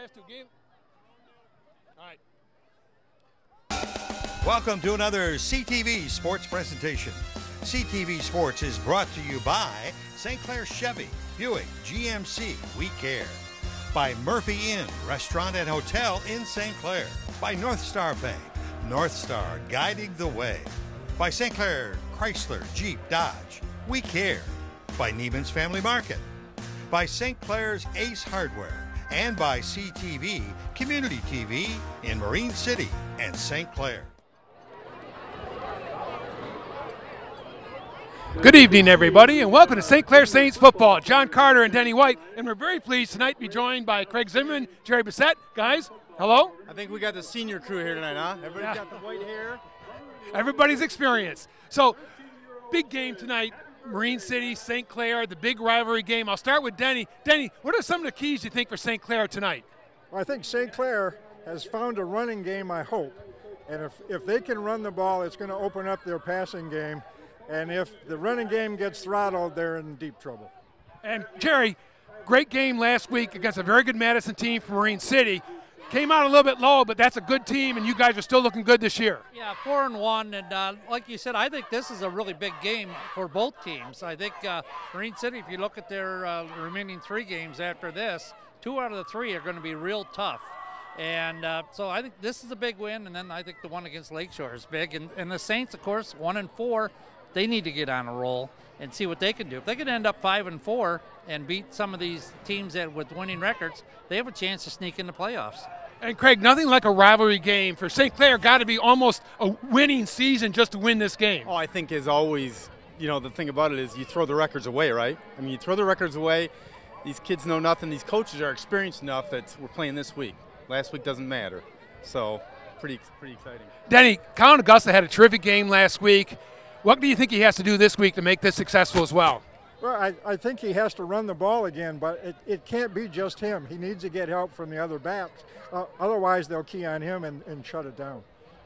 Last two games. All right. Welcome to another CTV Sports presentation. CTV Sports is brought to you by St.Clair Chevy, Buick, GMC, We Care. By Murphy Inn, Restaurant and Hotel in St. Clair. By North Star Bank, North Star guiding the way. By St. Clair Chrysler, Jeep, Dodge, We Care. By Neiman's Family Market. By St. Clair's Ace Hardware. And by CTV, Community TV in Marine City and St. Clair. Good evening, everybody, and welcome to St. Clair Saints football. John Carter and Denny White, and we're very pleased tonight to be joined by Craig Zimmerman, Jerry Bissett. Guys, hello. I think we got the senior crew here tonight, huh? Everybody's got the white hair. Everybody's experienced. So, big game tonight. Marine City, St. Clair, the big rivalry game. I'll start with Denny. Denny, what are some of the keys you think for St. Clair tonight? Well, I think St. Clair has found a running game, I hope. And if they can run the ball, it's going to open up their passing game. And if the running game gets throttled, they're in deep trouble. And Jerry, great game last week against a very good Madison team from Marine City. Came out a little bit low, but that's a good team, and you guys are still looking good this year. Yeah, 4-1, and like you said, I think this is a really big game for both teams. I think Marine City, if you look at their remaining 3 games after this, 2 out of the 3 are going to be real tough. And so I think this is a big win, and then I think the one against Lakeshore is big. And the Saints, of course, 1-4, they need to get on a roll and see what they can do. If they can end up 5-4 and beat some of these teams that with winning records, they have a chance to sneak in the playoffs. And Craig, nothing like a rivalry game for St. Clair. Got to be almost a winning season just to win this game. Oh, I think as always, you know, the thing about it is you throw the records away, right? I mean, you throw the records away. These kids know nothing. These coaches are experienced enough that we're playing this week. Last week doesn't matter. So pretty exciting. Denny, Count Augusta had a terrific game last week. What do you think he has to do this week to make this successful as well? Well, I think he has to run the ball again, but it can't be just him. He needs to get help from the other backs. Otherwise, they'll key on him and shut it down.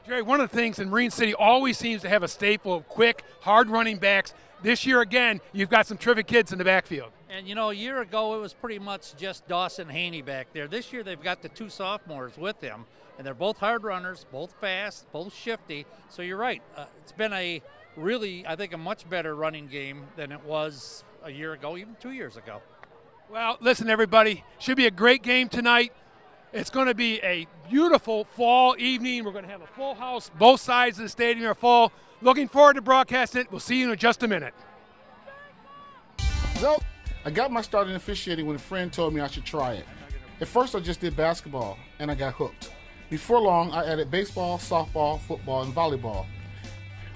Jerry, one of the things in Marine City always seems to have a staple of quick, hard-running backs. This year, again, you've got some terrific kids in the backfield. And, you know, a year ago it was pretty much just Dawson Haney back there. This year they've got the 2 sophomores with them, and they're both hard runners, both fast, both shifty. So you're right. It's been a really, I think, a much better running game than it was a year ago, even 2 years ago. Well, listen, everybody, should be a great game tonight. It's going to be a beautiful fall evening. We're going to have a full house. Both sides of the stadium are full. Looking forward to broadcasting it. We'll see you in just a minute. So, I got my start in officiating when a friend told me I should try it. At first, I just did basketball, and I got hooked. Before long, I added baseball, softball, football, and volleyball.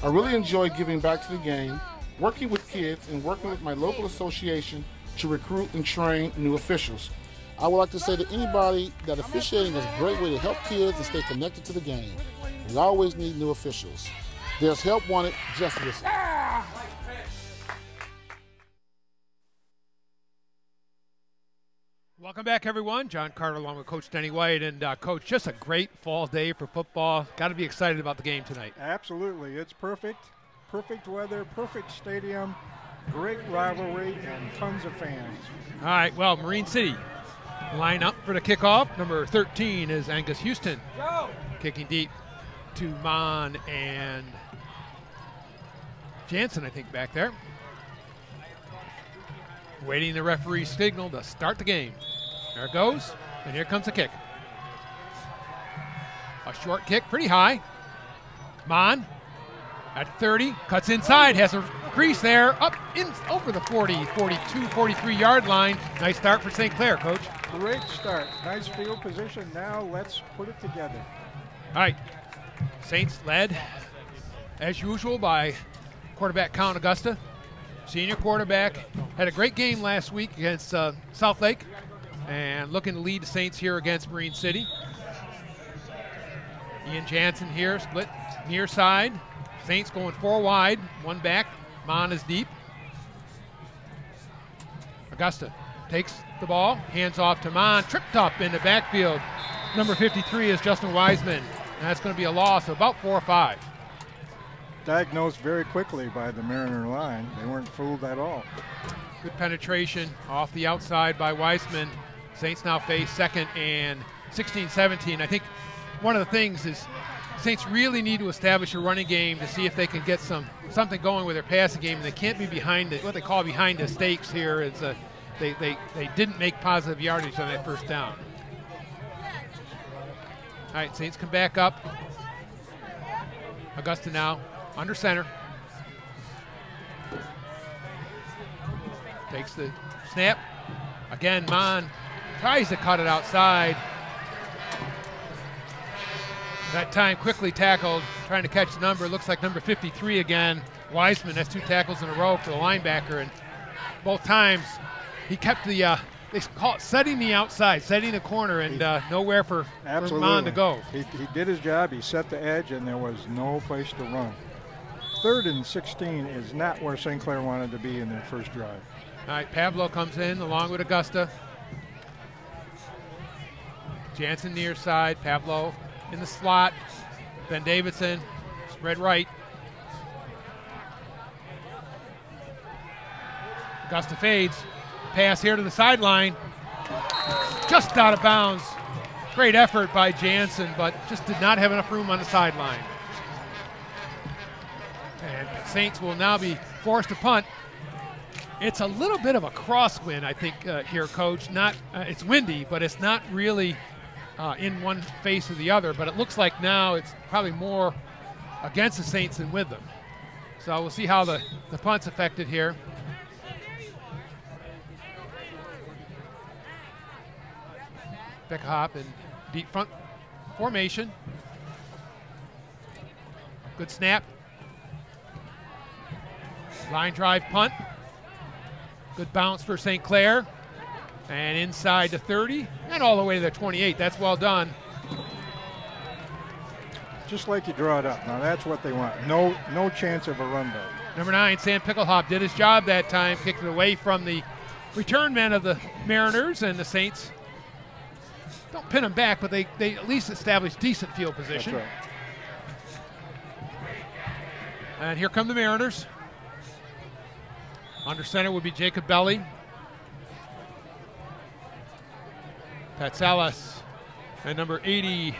I really enjoy giving back to the game, working with kids, and working with my local association to recruit and train new officials. I would like to say to anybody that officiating is a great way to help kids and stay connected to the game. We always need new officials. There's help wanted, just listen. Welcome back, everyone. John Carter along with Coach Denny White. And, Coach, just a great fall day for football. Got to be excited about the game tonight. Absolutely. It's perfect. Perfect weather, perfect stadium, great rivalry, and tons of fans. All right, well, Marine City line up for the kickoff. Number 13 is Angus Houston. Kicking deep to Mon and Jansen, I think, back there. Waiting the referee's signal to start the game. There it goes, and here comes the kick. A short kick, pretty high. Mon at 30, cuts inside, has a crease there, up in over the 40, 42, 43-yard line. Nice start for St. Clair, Coach. Great start. Nice field position. Now let's put it together. All right, Saints led, as usual, by quarterback Count Augusta. Senior quarterback, had a great game last week against South Lake, and looking to lead the Saints here against Marine City. Ian Jansen here, split near side. Saints going 4 wide, 1 back. Mon is deep. Augusta takes the ball, hands off to Mon, tripped up in the backfield. Number 53 is Justin Wiseman, and that's going to be a loss of about 4 or 5. Diagnosed very quickly by the Mariner line. They weren't fooled at all. Good penetration off the outside by Weissman. Saints now face 2nd and 16-17. I think one of the things is Saints really need to establish a running game to see if they can get something going with their passing game. And they can't be behind what they call behind the stakes here. It's they didn't make positive yardage on that first down. All right, Saints come back up. Augusta now under center. Takes the snap. Again, Mon tries to cut it outside. That time quickly tackled, trying to catch the number. Looks like number 53 again. Wiseman, that's 2 tackles in a row for the linebacker. And both times he kept the, they call it setting the outside, setting the corner, and nowhere for Mon to go. He did his job. He set the edge, and there was no place to run. 3rd and 16 is not where St. Clair wanted to be in their first drive. All right, Pablo comes in along with Augusta. Jansen near side, Pablo in the slot. Ben Davidson, spread right. Augusta fades. Pass here to the sideline. Just out of bounds. Great effort by Jansen, but just did not have enough room on the sideline. And Saints will now be forced to punt. It's a little bit of a crosswind, I think, here, Coach. It's windy, but it's not really in one face or the other. But it looks like now it's probably more against the Saints than with them. So we'll see how the punt's affected here. Pick a hop in deep front formation. Good snap. Line drive punt. Good bounce for St. Clair. And inside the 30 and all the way to the 28. That's well done. Just like you draw it up. Now that's what they want. No chance of a run back. Number 9, Sam Picklehop, did his job that time. Kicked it away from the return men of the Mariners, and the Saints don't pin them back, but they at least establish decent field position. That's right. And here come the Mariners. Under center would be Jacob Belly. Pat Salas and number 80,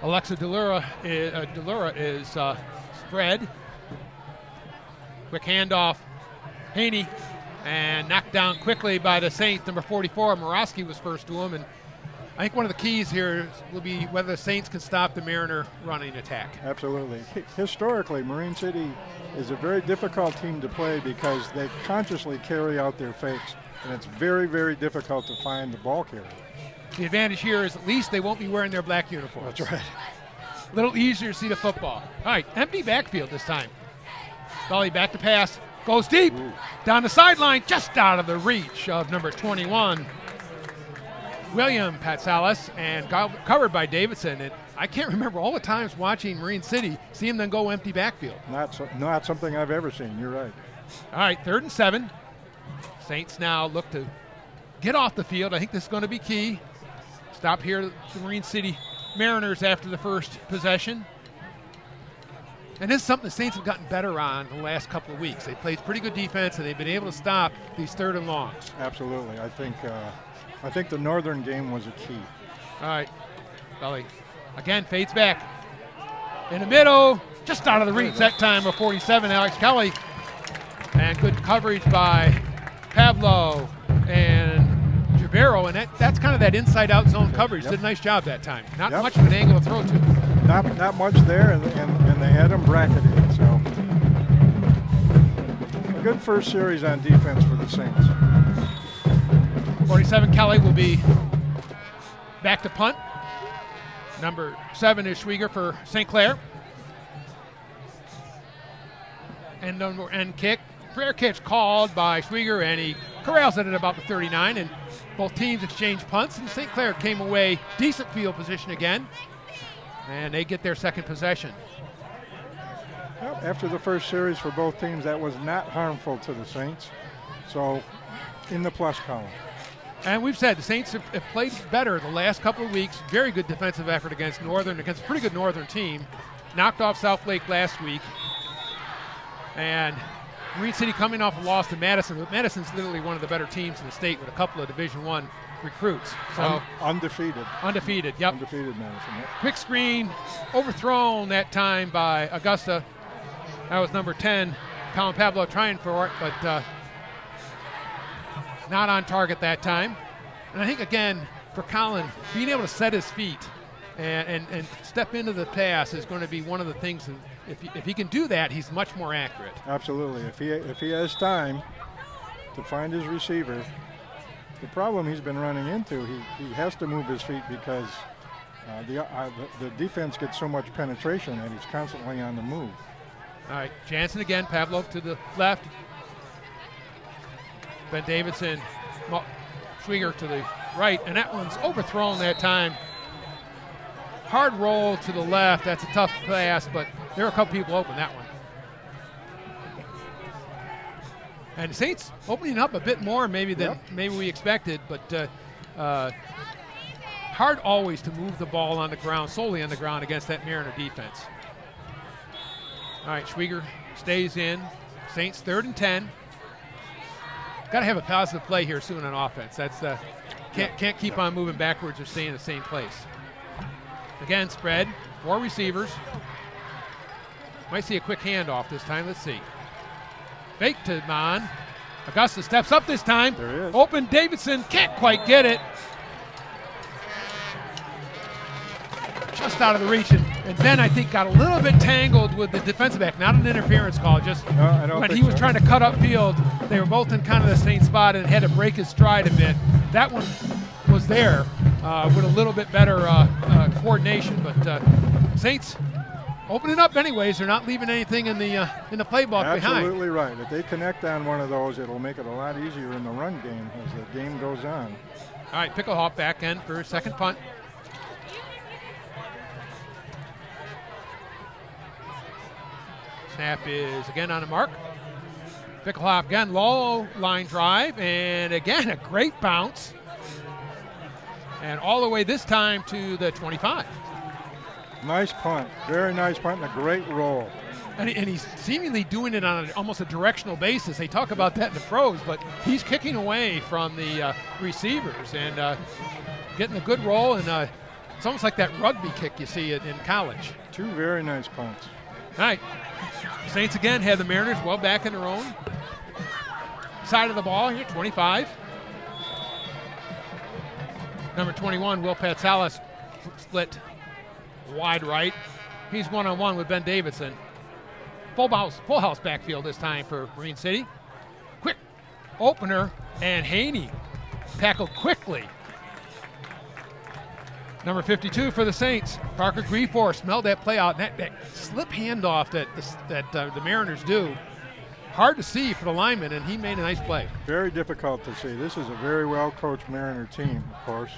Alexa Delura is spread. Quick handoff, Haney, and knocked down quickly by the Saints. Number 44, Morosky was first to him, and I think one of the keys here will be whether the Saints can stop the Mariner running attack. Absolutely. Historically, Marine City is a very difficult team to play because they consciously carry out their fakes, and it's very, very difficult to find the ball carrier. The advantage here is at least they won't be wearing their black uniforms. That's right. A little easier to see the football. All right, empty backfield this time. Belly back to pass, goes deep, down the sideline, just out of the reach of number 21, William Patsalas, and covered by Davidson. And I can't remember all the times watching Marine City, see him then go empty backfield. Not something I've ever seen, you're right. All right, 3rd and 7. Saints now look to get off the field. I think this is going to be key. Stop here, the Marine City Mariners after the first possession. And this is something the Saints have gotten better on the last couple of weeks. They played pretty good defense, and they've been able to stop these 3rd and longs. Absolutely. I think the Northern game was a key. All right, Belly again fades back in the middle, just out of the reach that time of 47, Alex Kelly. And good coverage by Pablo and Jabero, and that's kind of that inside-out zone coverage. Did a nice job that time. Not much of an angle to throw to. Not much there, and they had them bracketed. So a good first series on defense for the Saints. 47 Kelly will be back to punt. Number 7 is Schwieger for St. Clair. And kick. Fair catch called by Schwieger, and he corrals it at about the 39, and both teams exchange punts, and St. Clair came away decent field position again, and they get their second possession. Well, after the first series for both teams, that was not harmful to the Saints, so in the plus column. And we've said the Saints have played better the last couple of weeks. Very good defensive effort against a pretty good Northern team. Knocked off South Lake last week. And Marine City coming off a loss to Madison. But Madison's literally one of the better teams in the state with a couple of Division I recruits. So undefeated. Undefeated, yep. Undefeated Madison. Yep. Quick screen, overthrown that time by Augusta. That was number 10, Colin Pavlo, trying for it, but not on target that time. And I think, again, for Colin, being able to set his feet and step into the pass is going to be one of the things. If he can do that, he's much more accurate. Absolutely. If he has time to find his receiver, the problem he's been running into, he has to move his feet because the defense gets so much penetration and he's constantly on the move. All right, Jansen again, Pavlov to the left. Ben Davidson, Schwieger to the right, and that one's overthrown that time. Hard roll to the left, that's a tough pass, but there are a couple people open that one. And Saints opening up a bit more maybe than maybe we expected, but hard always to move the ball on the ground, solely on the ground against that Mariner defense. All right, Schwieger stays in. Saints 3rd and 10. Got to have a positive play here soon on offense. That's can't keep on moving backwards or staying in the same place. Again, spread, 4 receivers. Might see a quick handoff this time. Let's see. Fake to Mon. Augusta steps up this time. There he is. Open Davidson, can't quite get it. Just out of the reach, and then I think got a little bit tangled with the defensive back. Not an interference call, just when he was trying to cut upfield. They were both in kind of the same spot and had to break his stride a bit. That one was there with a little bit better coordination, but Saints opening up anyways. They're not leaving anything in the playbook behind. Absolutely right. If they connect on one of those, it'll make it a lot easier in the run game as the game goes on. All right, Picklehop back in for a second punt. Snap is again on the mark. Picklehop again, low line drive, and again a great bounce. And all the way this time to the 25. Nice punt, very nice punt and a great roll. And he's seemingly doing it on almost a directional basis. They talk about that in the pros, but he's kicking away from the receivers and getting a good roll. And it's almost like that rugby kick you see in college. 2 very nice punts. All right. Saints again have the Mariners well back in their own side of the ball here, 25. Number 21, Will Patsalis, split wide right. He's one-on-one with Ben Davidson. Full house backfield this time for Marine City. Quick opener, and Haney tackled quickly. Number 52 for the Saints, Parker Griefor smelled that play out. And that slip handoff that the Mariners do, hard to see for the lineman, and he made a nice play. Very difficult to see. This is a very well-coached Mariner team, of course.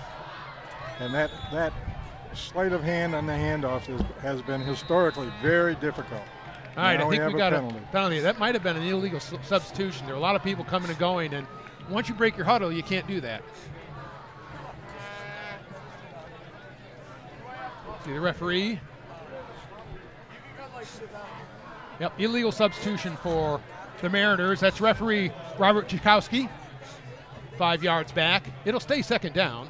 And that sleight of hand on the handoff has been historically very difficult. All right, I think we got a penalty. That might have been an illegal substitution. There are a lot of people coming and going, and once you break your huddle, you can't do that. See the referee. Yep, illegal substitution for the Mariners. That's referee Robert Chikowski, 5 yards back. It'll stay second down.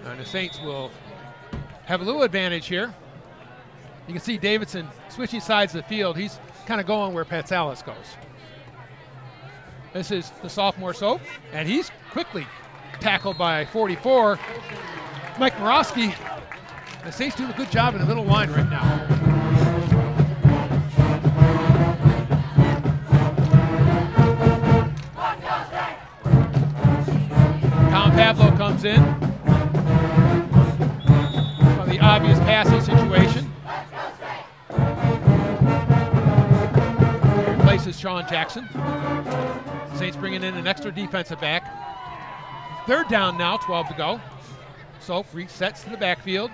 And the Saints will have a little advantage here. You can see Davidson switching sides of the field. He's kind of going where Patsalis goes. This is the sophomore Soap, and he's quickly tackled by 44. Mike Morosky. The Saints doing a good job in the middle line right now. Colin Pavlo comes in. From the obvious passing situation. Replaces Sean Jackson. Saints bringing in an extra defensive back. 3rd down now, 12 to go. So resets to the backfield.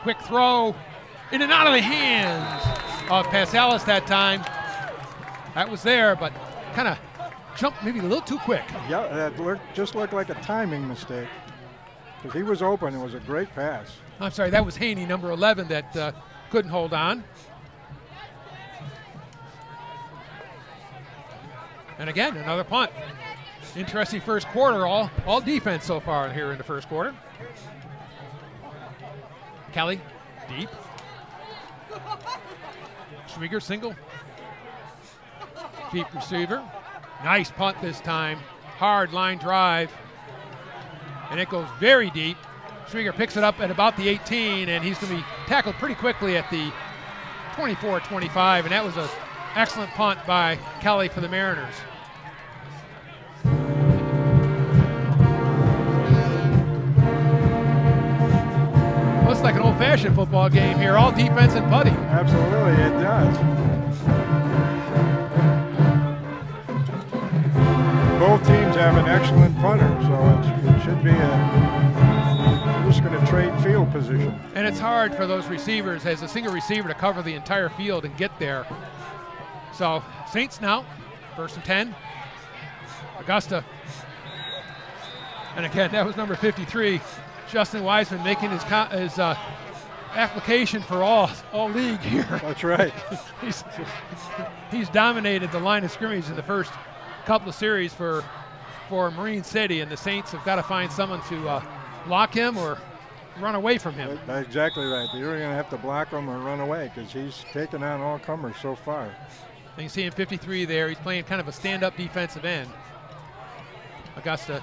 Quick throw in and out of the hands of Patsalis that time. That was there, but kind of jumped maybe a little too quick. Yeah, that just looked like a timing mistake. Because he was open, it was a great pass. I'm sorry, that was Haney, number 11, that couldn't hold on. And again, another punt. Interesting first quarter, all defense so far here in the first quarter. Kelly, deep. Schwieger, single. Deep receiver. Nice punt this time. Hard line drive. And it goes very deep. Schwieger picks it up at about the 18, and he's going to be tackled pretty quickly at the 24-25, and that was an excellent punt by Kelly for the Mariners. Looks like an old-fashioned football game here, all defense and putting. Absolutely, it does. Both teams have an excellent punter, so it should be we're just going to trade field position. And it's hard for those receivers as a single receiver to cover the entire field and get there. So Saints now, 1st and 10. Augusta. And again, that was number 53. Justin Wiseman making his application for all league here. That's right. he's dominated the line of scrimmage in the first couple of series for Marine City, and the Saints have got to find someone to block him or run away from him. That's exactly right. They're going to have to block him or run away because he's taken on all comers so far. And you see him 53 there. He's playing kind of a stand-up defensive end. Augusta.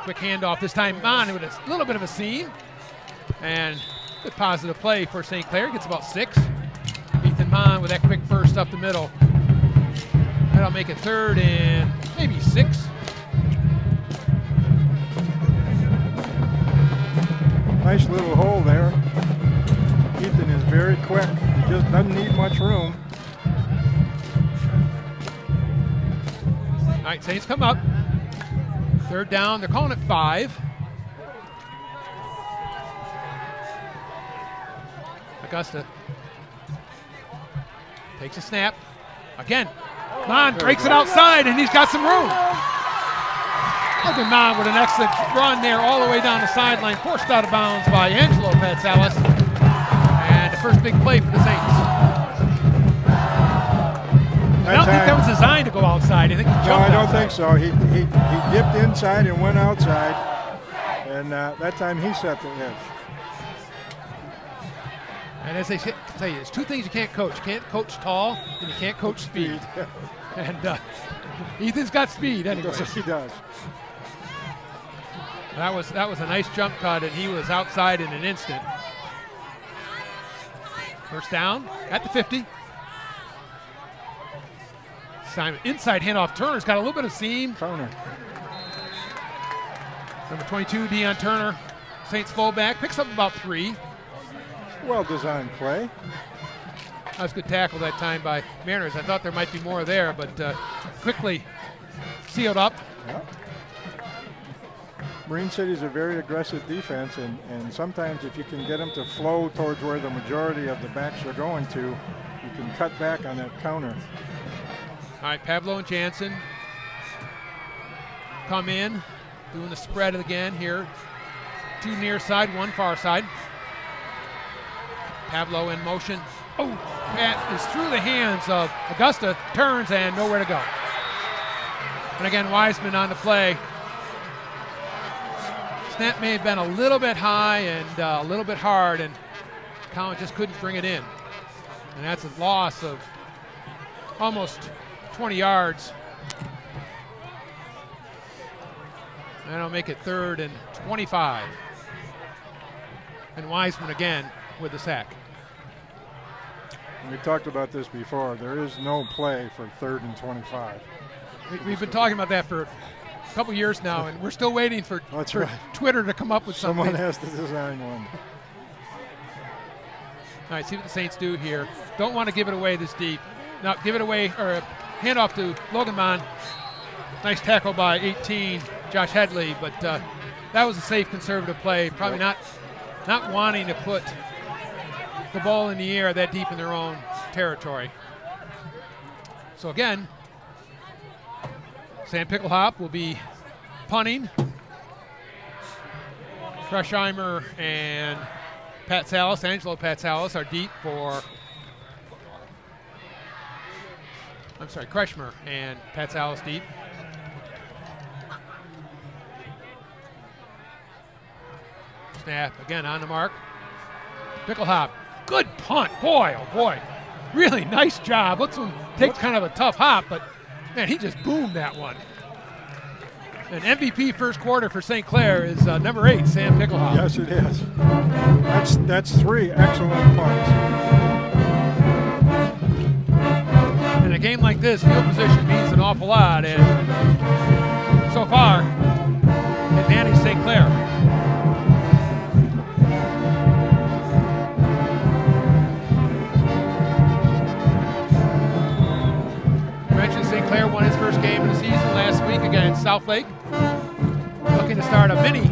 Quick handoff this time on with a little bit of a seam. And good positive play for St. Clair. Gets about 6. Ethan Mon with that quick burst up the middle. That'll make it 3rd and maybe 6. Nice little hole there. Ethan is very quick. He just doesn't need much room. All right, Saints come up. 3rd down. They're calling it 5. Augusta takes a snap. Again, Mon breaks it outside, and he's got some room. Logan Mon with an excellent run there all the way down the sideline, forced out of bounds by Angelo Patsalis. And the first big play for the Saints. I don't think that was designed to go outside. I think he jumped I don't outside. think so. He dipped inside and went outside, and that time he set the edge. And as they say, there's 2 things you can't coach. You can't coach tall, and you can't coach speed. And Ethan's got speed anyway. He does. That was a nice jump cut, and he was outside in an instant. 1st down at the 50. Simon inside handoff. Turner's got a little bit of seam. Turner. Number 22, Deion Turner, Saints fullback, picks up about 3. Well-designed play. That was a good tackle that time by Mariners. I thought there might be more there, but quickly sealed up. Yep. Marine City is a very aggressive defense, and sometimes if you can get them to flow towards where the majority of the backs are going to, you can cut back on that counter. All right, Pablo and Jansen come in, doing the spread again here. 2 near side, 1 far side. Pablo in motion. Oh, that is through the hands of Augusta, turns and nowhere to go. And again, Wiseman on the play. Snap may have been a little bit high and a little bit hard, and Cowan just couldn't bring it in. And that's a loss of almost 20 yards. And that'll make it 3rd and 25. And Wiseman again with the sack. We talked about this before. There is no play for 3rd and 25. We've been talking about that for a couple years now, and we're still waiting for Twitter to come up with something. Someone has to design one. All right, see what the Saints do here. Don't want to give it away this deep. Now give it away, or hand off to Logan Mon. Nice tackle by 18, Josh Headley, but that was a safe conservative play. Probably not wanting to put the ball in the air that deep in their own territory. So again, Sam Picklehop will be punting. Krushheimer and Angelo Patsalis are deep for, Kretschmer and Patsalis deep. Snap again on the mark. Picklehop, good punt, boy, oh boy. Really nice job. Looks like takes kind of a tough hop, but man, he just boomed that one. An MVP first quarter for St. Clair is number 8, Sam Picklehop. Yes, it is. That's 3 excellent punts. In a game like this, field position means an awful lot, and so far, advantage St. Clair. St. Clair won his first game of the season last week against Southlake. Looking to start a mini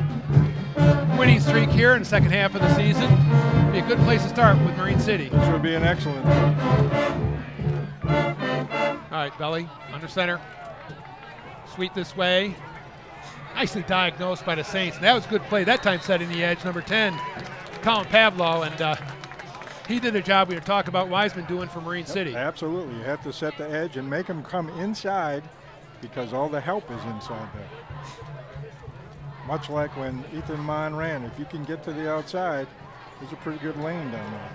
winning streak here in the second half of the season. Be a good place to start with Marine City. This would be an excellent. All right, Belly, under center. Sweep this way. Nicely diagnosed by the Saints. And that was a good play. That time setting the edge, number 10, Colin Pavlo. And he did a job we were talking about Wiseman doing for Marine City. Absolutely. You have to set the edge and make them come inside because all the help is inside there. Much like when Ethan Mon ran. If you can get to the outside, there's a pretty good lane down there.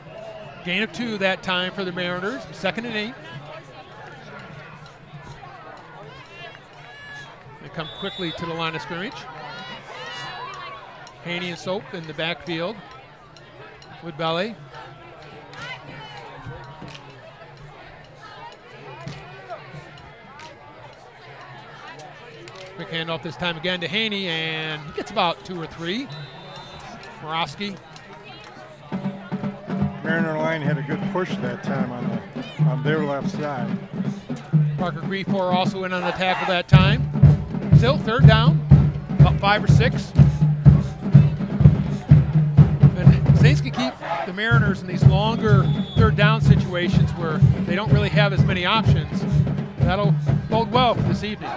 Gain of 2 that time for the Mariners. 2nd and 8. They come quickly to the line of scrimmage. Haney and Soap in the backfield with Belly. Quick handoff this time again to Haney, and he gets about 2 or 3. Morosky. Mariner line had a good push that time on their left side. Parker Griefor also in on the tackle that time. Still 3rd down, about 5 or 6. And Saints can keep the Mariners in these longer 3rd down situations where they don't really have as many options. That'll bode well for this evening.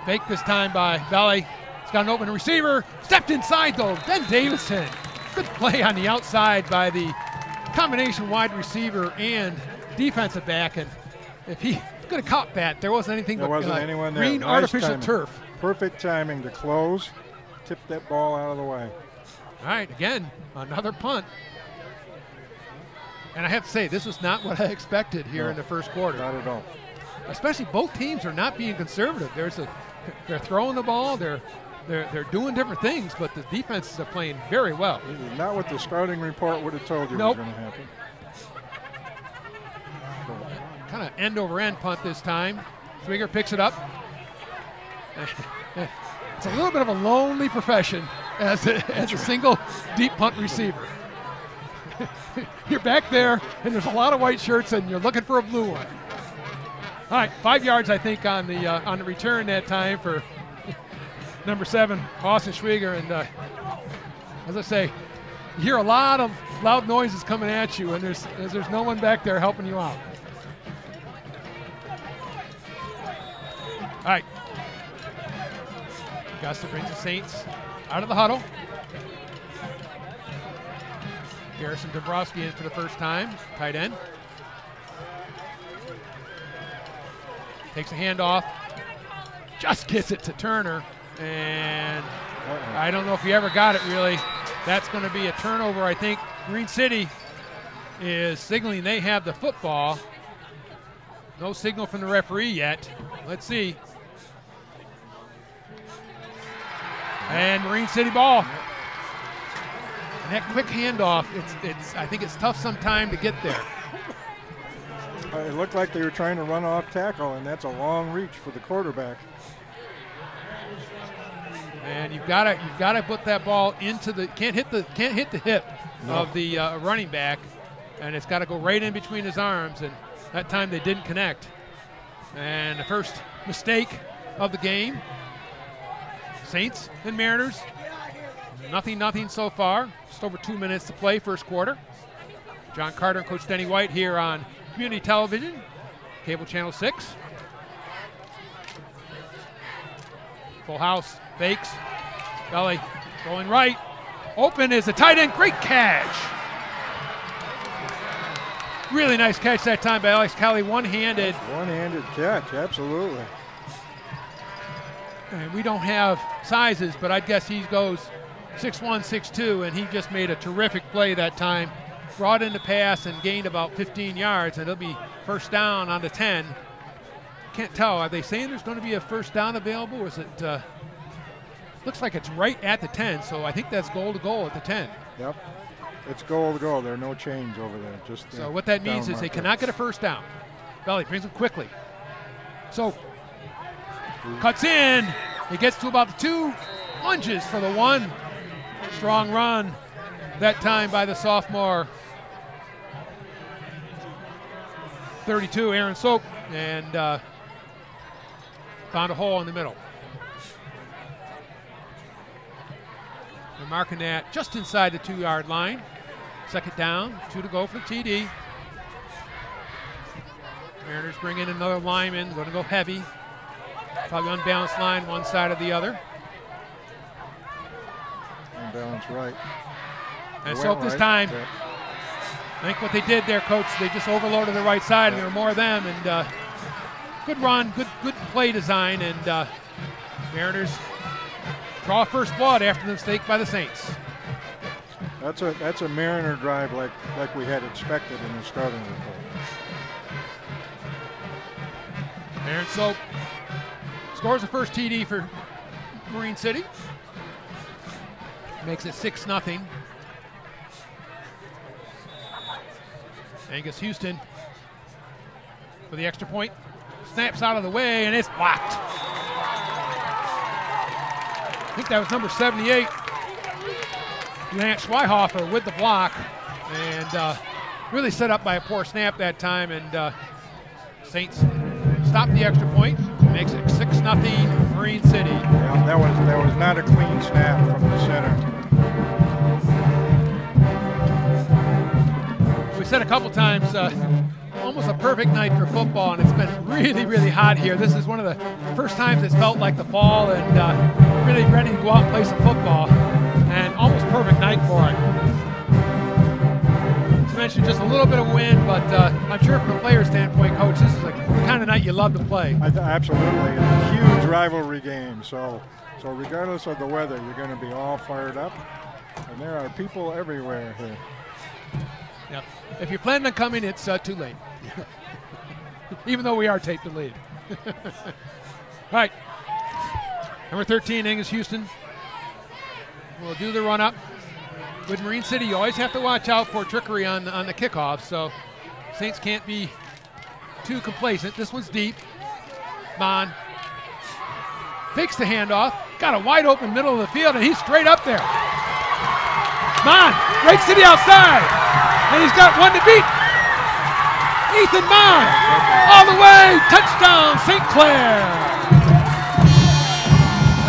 Fake this time by Belly. He's got an open receiver. Stepped inside though. Ben Davison. Good play on the outside by the combination wide receiver and defensive back. And if he could have caught that, there wasn't anything but anyone there. Green nice artificial timing. turf. Perfect timing to close. Tip that ball out of the way. All right, again, another punt. And I have to say, this was not what I expected here in the first quarter. Not at all. Especially both teams are not being conservative. They're throwing the ball, they're doing different things, but the defenses are playing very well. This is not what the scouting report would have told you was going to happen. Kind of end over end punt this time. Swigger picks it up. It's a little bit of a lonely profession as a single deep punt receiver. You're back there, and there's a lot of white shirts, and you're looking for a blue one. All right, 5 yards, I think, on the return that time for number 7, Austin Schwieger. And as I say, you hear a lot of loud noises coming at you, and there's no one back there helping you out. All right. Augusta brings the Saints out of the huddle. Garrison Dombrowski in for the first time, tight end. Takes a handoff, just gets it to Turner, and I don't know if he ever got it really. That's going to be a turnover. I think Green City is signaling they have the football. No signal from the referee yet. Let's see. And Marine City ball. And that quick handoff, I think it's tough sometime to get there. It looked like they were trying to run off tackle, and that's a long reach for the quarterback. And you've got to put that ball into the can't hit the hip of the running back, and it's got to go right in between his arms. And that time they didn't connect. And the first mistake of the game. Saints and Mariners, nothing so far. Just over 2 minutes to play, first quarter. John Carter and Coach Denny White here on Community Television, cable channel 6. Full house, fakes, Belly going right, Open is a tight end. Great catch. Really nice catch that time by Alex Kelly. One-handed. One-handed catch, absolutely. And we don't have sizes, but I'd guess he goes 6'1", 6'2", and he just made a terrific play that time. Brought in the pass and gained about 15 yards, and it'll be first down on the 10. Can't tell. Are they saying there's going to be a first down available, or is it? Looks like it's right at the 10, so I think that's goal to goal at the 10. Yep. It's goal to goal. There are no chains over there. Just so what that means is they cannot get a first down. Belly brings him quickly. So cuts in. He gets to about the 2, lunges for the 1. Strong run that time by the sophomore. 32, Aaron Soap, and found a hole in the middle. They're marking that just inside the 2-yard line. Second down, 2 to go for the TD. Mariners bring in another lineman, going to go heavy. Probably unbalanced line, one side or the other. Unbalanced right. And so this time, I think what they did there, Coach, they just overloaded the right side, and there were more of them. And good run, good play design, and Mariners draw first blood after the mistake by the Saints. That's a Mariner drive like we had expected in the starting report. Aaron Soap scores the first TD for Marine City. Makes it 6-0. Angus Houston for the extra point. Snaps out of the way, and it's blocked. I think that was number 78. Lance Schweihofer with the block, and really set up by a poor snap that time, and Saints stop the extra point, makes it 6-0 Marine City. Yeah, that was not a clean snap from the center. We said a couple times, almost a perfect night for football, and it's been really, really hot here. This is one of the first times it's felt like the fall, and really ready to go out and play some football. And almost perfect night for it. As mentioned, just a little bit of wind, but I'm sure from a player standpoint, Coach, this is the kind of night you love to play. Absolutely. It's a huge rivalry game. So regardless of the weather, you're going to be all fired up. And there are people everywhere here. Yep. If you're planning on coming, it's too late. Even though we are taped to lead. All right. Number 13, Angus Houston. We'll do the run-up. With Marine City, you always have to watch out for trickery on the kickoff, so Saints can't be too complacent. This one's deep. Mon fakes the handoff, got a wide open middle of the field, and he's straight up there. Mon breaks to the outside, and he's got one to beat. Ethan Mon, all the way, touchdown, St.Clair.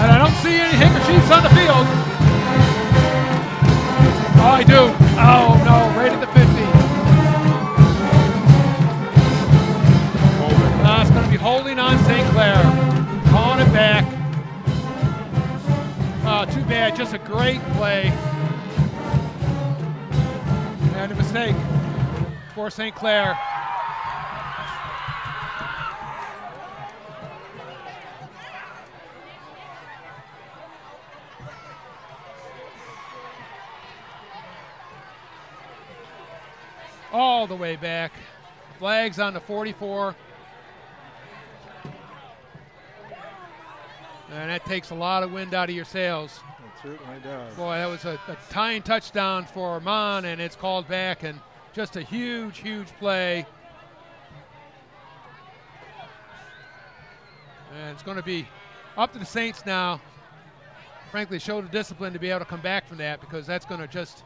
And I don't see any handkerchiefs on the field. Oh, I do. Oh, no, right at the 50. It's going to be holding on St.Clair. Calling it back. Oh, too bad. Just a great play. And a mistake for St.Clair. All the way back. Flags on the 44. And that takes a lot of wind out of your sails. It certainly does. Boy, that was a tying touchdown for Mon, and it's called back, and just a huge, huge play. And it's going to be up to the Saints now. Frankly, show the discipline to be able to come back from that, because that's going to just,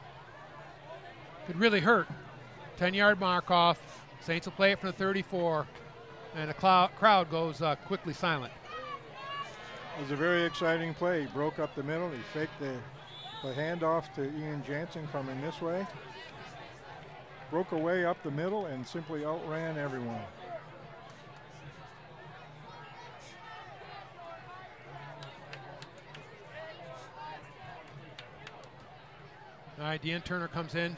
could really hurt. 10-yard mark off. Saints will play it from the 34, and the crowd goes quickly silent. It was a very exciting play. He broke up the middle. He faked the handoff to Ian Jansen coming this way. Broke away up the middle and simply outran everyone. All right, Dean Turner comes in.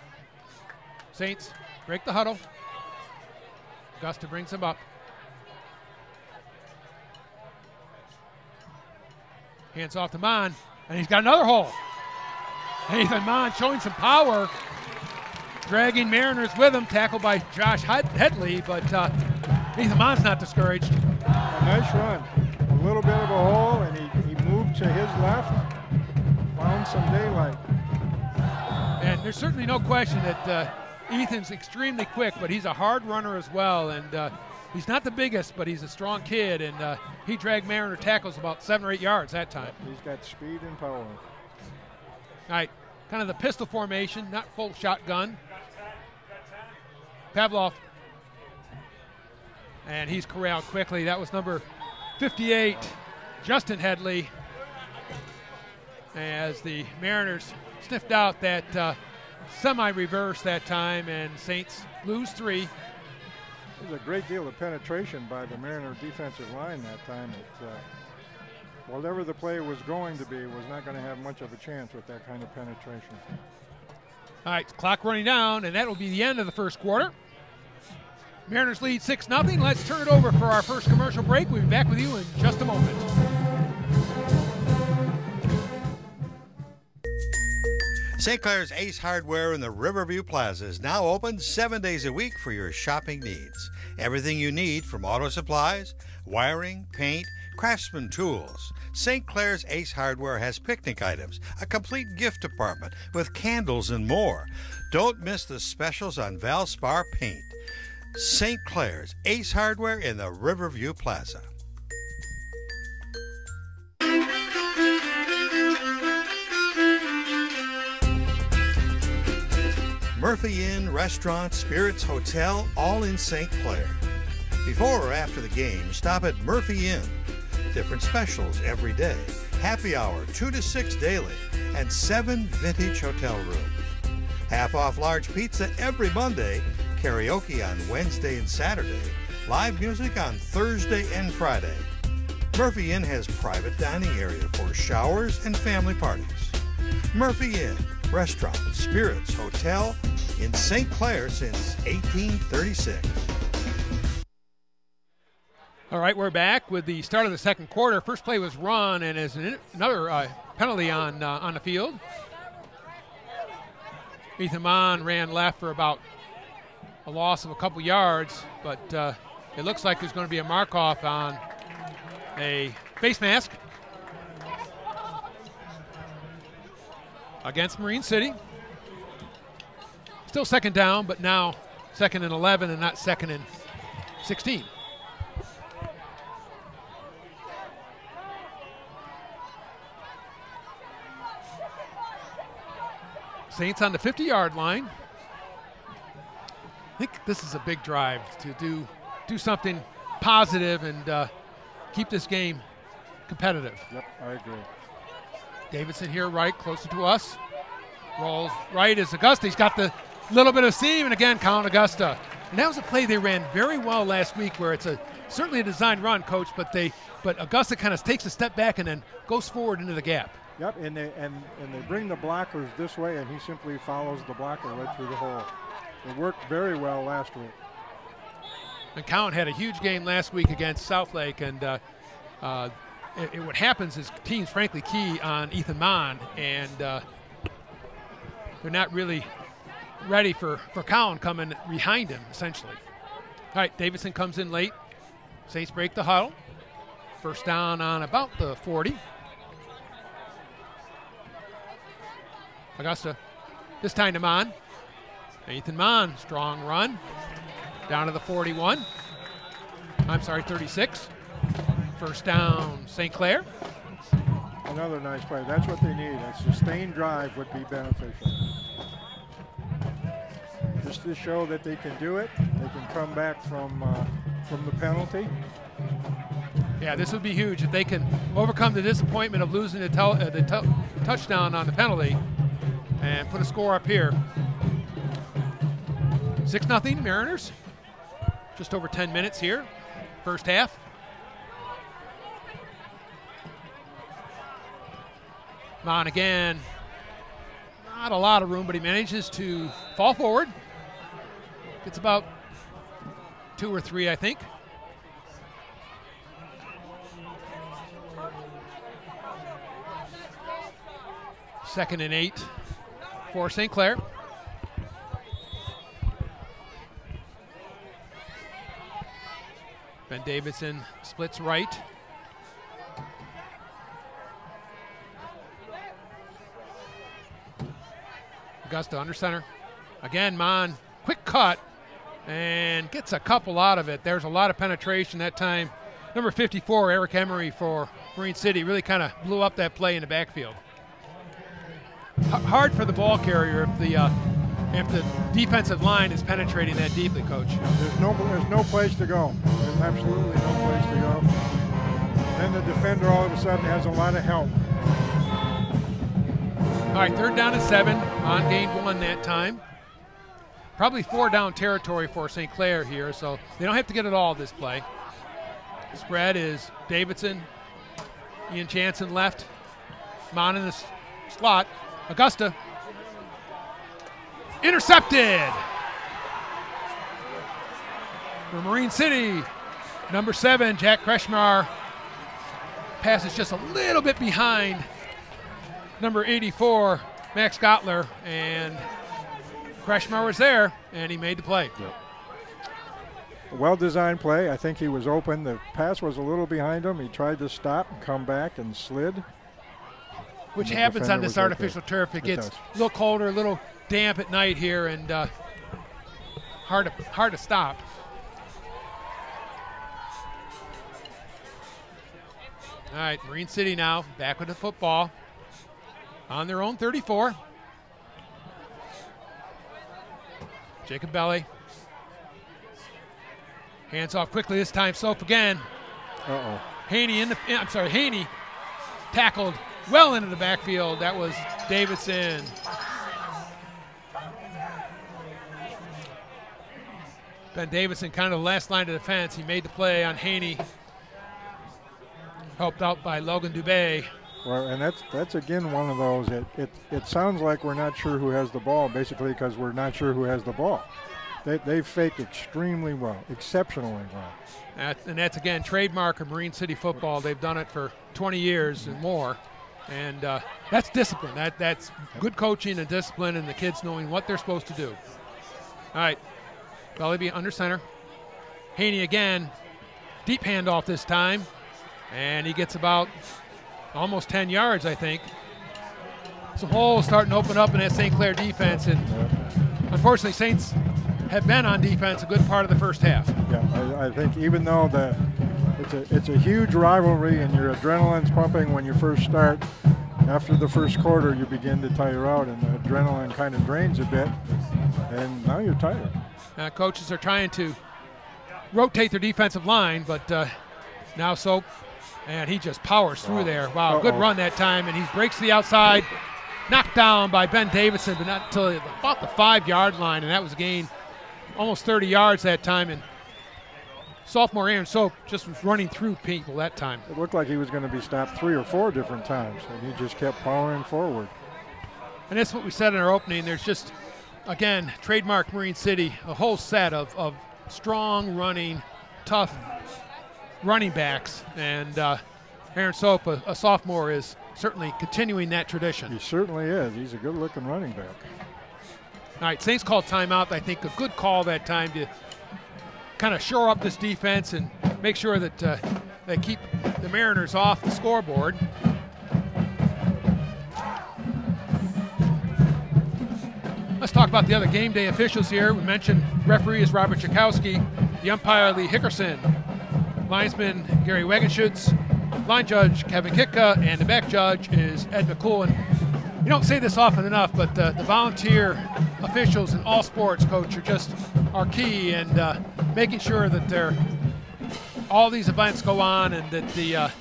Saints break the huddle. Augusta brings him up. Hands off to Mon, and he's got another hole. Nathan Mon showing some power, dragging Mariners with him, tackled by Josh Headley, but Nathan Mon's not discouraged. A nice run. A little bit of a hole, and he moved to his left, found some daylight. And there's certainly no question that Ethan's extremely quick, but he's a hard runner as well, and he's not the biggest, but he's a strong kid, and he dragged Mariner tackles about 7 or 8 yards that time. He's got speed and power. All right, kind of the pistol formation, not full shotgun. Pavlov, and he's corralled quickly. That was number 58, Justin Headley, as the Mariners sniffed out that semi-reverse that time, and Saints lose 3. There's a great deal of penetration by the Mariner defensive line that time. Whatever the play was going to be was not going to have much of a chance with that kind of penetration. All right, clock running down, and that will be the end of the first quarter. Mariners lead 6-0. Let's turn it over for our first commercial break. We'll be back with you in just a moment. St. Clair's Ace Hardware in the Riverview Plaza is now open 7 days a week for your shopping needs. Everything you need from auto supplies, wiring, paint, craftsman tools. St. Clair's Ace Hardware has picnic items, a complete gift department with candles and more. Don't miss the specials on Valspar paint. St. Clair's Ace Hardware in the Riverview Plaza. Murphy Inn, Restaurant, Spirits Hotel, all in St. Clair. Before or after the game, stop at Murphy Inn. Different specials every day. Happy hour 2 to 6 daily, and 7 vintage hotel rooms. Half off large pizza every Monday, karaoke on Wednesday and Saturday, live music on Thursday and Friday. Murphy Inn has private dining area for showers and family parties. Murphy Inn, Restaurant, Spirits Hotel in St. Clair since 1836. All right, we're back with the start of the second quarter. First play was run, and as another penalty on the field. Ethan Mon ran left for about a loss of a couple yards, but it looks like there's going to be a mark-off on a face mask against Marine City. Still second down, but now second and 11 and not second and 16. Saints on the 50-yard line. I think this is a big drive to do something positive and keep this game competitive. Yep, I agree. Davidson here right, closer to us. Rolls right is Augusta. He's got the little bit of seam, and again, count Augusta. And that was a play they ran very well last week, where it's certainly a design run, Coach, but Augusta kind of takes a step back and then goes forward into the gap. Yep, and they bring the blockers this way, and he simply follows the blocker right through the hole. It worked very well last week. And Count had a huge game last week against Southlake, and what happens is teams frankly key on Ethan Mon, and they're not really ready for Cowan coming behind him, essentially. All right, Davidson comes in late. Saints break the huddle. First down on about the 40. Augusta, this time to Mon. Ethan Mon, strong run. Down to the 41. I'm sorry, 36. First down, St. Clair. Another nice play. That's what they need. A sustained drive would be beneficial. Just to show that they can do it. They can come back from the penalty. Yeah, this would be huge if they can overcome the disappointment of losing the touchdown on the penalty and put a score up here. 6-0 Mariners. Just over 10 minutes here, first half. Mon again. Not a lot of room, but he manages to fall forward. Gets about 2 or 3, I think. Second and 8 for St. Clair. Ben Davidson splits right. Augusta under center. Again, Mon, quick cut, and gets a couple out of it. There's a lot of penetration that time. Number 54, Eric Emery for Marine City, really kind of blew up that play in the backfield. Hard for the ball carrier if the defensive line is penetrating that deeply, Coach. There's no place to go. There's absolutely no place to go. Then the defender all of a sudden has a lot of help. All right, 3rd down and 7 on gain 1 that time. Probably 4 down territory for St. Clair here, so they don't have to get it all this play. Spread is Davidson, Ian Chanson left, Mon in the slot. Augusta intercepted for Marine City. Number 7, Jack Kretschmar, passes just a little bit behind number 84, Max Gottler, and Kretschmar was there, and he made the play. Yep. A well-designed play. I think he was open. The pass was a little behind him. He tried to stop and come back and slid. Which happens on this artificial turf. It gets a little colder, a little damp at night here, and hard to stop. All right, Marine City now back with the football on their own 34. Jacob Belly. Hands off quickly this time. Soap again. Uh-oh. Haney tackled well into the backfield. That was Davidson. Ben Davidson kind of the last line of defense. He made the play on Haney. Helped out by Logan Dubé. Well, and that's again one of those. It sounds like we're not sure who has the ball, basically because we're not sure who has the ball. They faked extremely well, exceptionally well. And that's again trademark of Marine City football. They've done it for 20 years and more, and that's discipline. That's good coaching and discipline, and the kids knowing what they're supposed to do. All right, Bellyby under center. Haney again, deep handoff this time, and he gets about almost 10 yards, I think. Some holes starting to open up in that St. Clair defense, and unfortunately Saints have been on defense a good part of the first half. Yeah, I think even though it's a huge rivalry and your adrenaline's pumping when you first start, after the first quarter you begin to tire out and the adrenaline kind of drains a bit, and now you're tired. Coaches are trying to rotate their defensive line, but now Soap, and he just powers through there. Wow, good run that time, and he breaks to the outside, knocked down by Ben Davidson, but not until about the 5-yard line, and that was a gain almost 30 yards that time, and sophomore Aaron Soap just was running through people that time. It looked like he was going to be stopped 3 or 4 different times, and he just kept powering forward. And that's what we said in our opening. There's just, again, trademark Marine City, a whole set of strong running, tough running backs, and Aaron Soap, a sophomore, is certainly continuing that tradition. He certainly is. He's a good-looking running back. All right, Saints called timeout. I think a good call that time to kind of shore up this defense and make sure that they keep the Mariners off the scoreboard. Let's talk about the other game day officials here. We mentioned referee is Robert Jakowski, the umpire Lee Hickerson, linesman Gary Wagenschutz, line judge Kevin Kitka, and the back judge is Ed McCool. And you don't say this often enough, but the volunteer officials in all sports, Coach, are key, and making sure that all these events go on and that the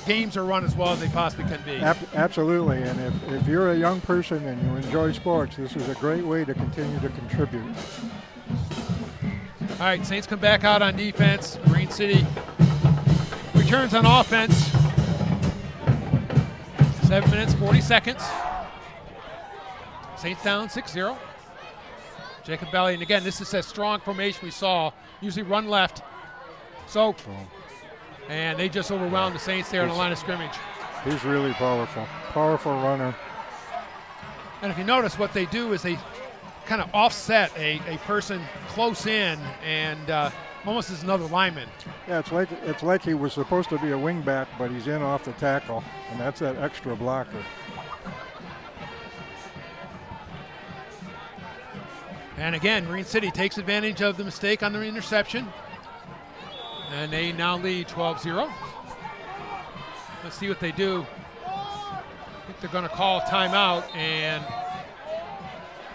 games are run as well as they possibly can be. Absolutely, and if you're a young person and you enjoy sports, this is a great way to continue to contribute. All right, Saints come back out on defense. Marine City returns on offense. 7 minutes, 40 seconds. Saints down 6-0. Jacob Belly, and again, this is that strong formation we saw. Usually run left. So, and they just overwhelmed the Saints there on the line of scrimmage. He's really powerful. Powerful runner. And if you notice, what they do is they kind of offset a person close in and almost as another lineman. Yeah, it's like he was supposed to be a wing back, but he's in off the tackle, and that's that extra blocker. And again, Marine City takes advantage of the mistake on the interception. And they now lead 12-0. Let's see what they do. I think they're going to call timeout and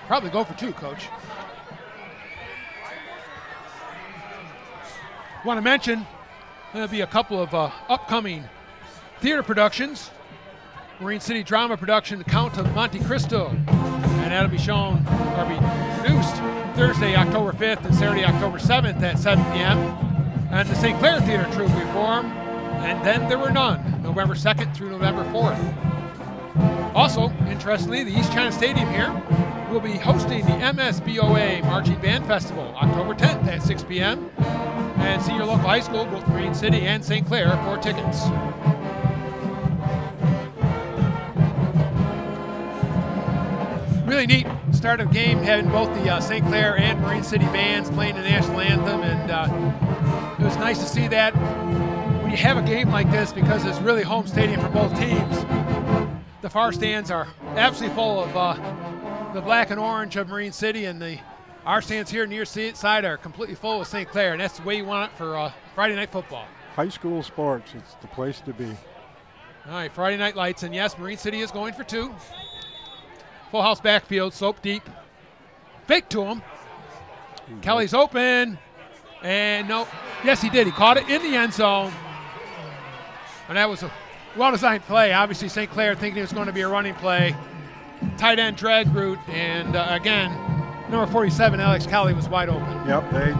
probably go for 2, Coach. Want to mention there'll be a couple of upcoming theater productions. Marine City drama production, The Count of Monte Cristo. And that'll be shown or be produced Thursday, October 5th and Saturday, October 7th at 7 p.m. And the St.Clair Theater Troupe will form. And then there were none, November 2nd through November 4th. Also, interestingly, the East China Stadium here will be hosting the MSBOA Marching Band Festival, October 10th at 6 p.m. And see your local high school, both Marine City and St. Clair, for tickets. Really neat start of game, having both the St. Clair and Marine City bands playing the national anthem, and it was nice to see that. When you have a game like this, because it's really home stadium for both teams, the far stands are absolutely full of the black and orange of Marine City, and our stands here near side are completely full of St. Clair, and that's the way you want it for Friday night football. High school sports, it's the place to be. All right, Friday night lights, and yes, Marine City is going for 2. Full house backfield, Soap deep. Fake to him. Kelly's open. And no, yes, he did. He caught it in the end zone. And that was a well-designed play. Obviously, St. Clair thinking it was going to be a running play. Tight end drag route. And again, number 47, Alex Kelly, was wide open. Yep, they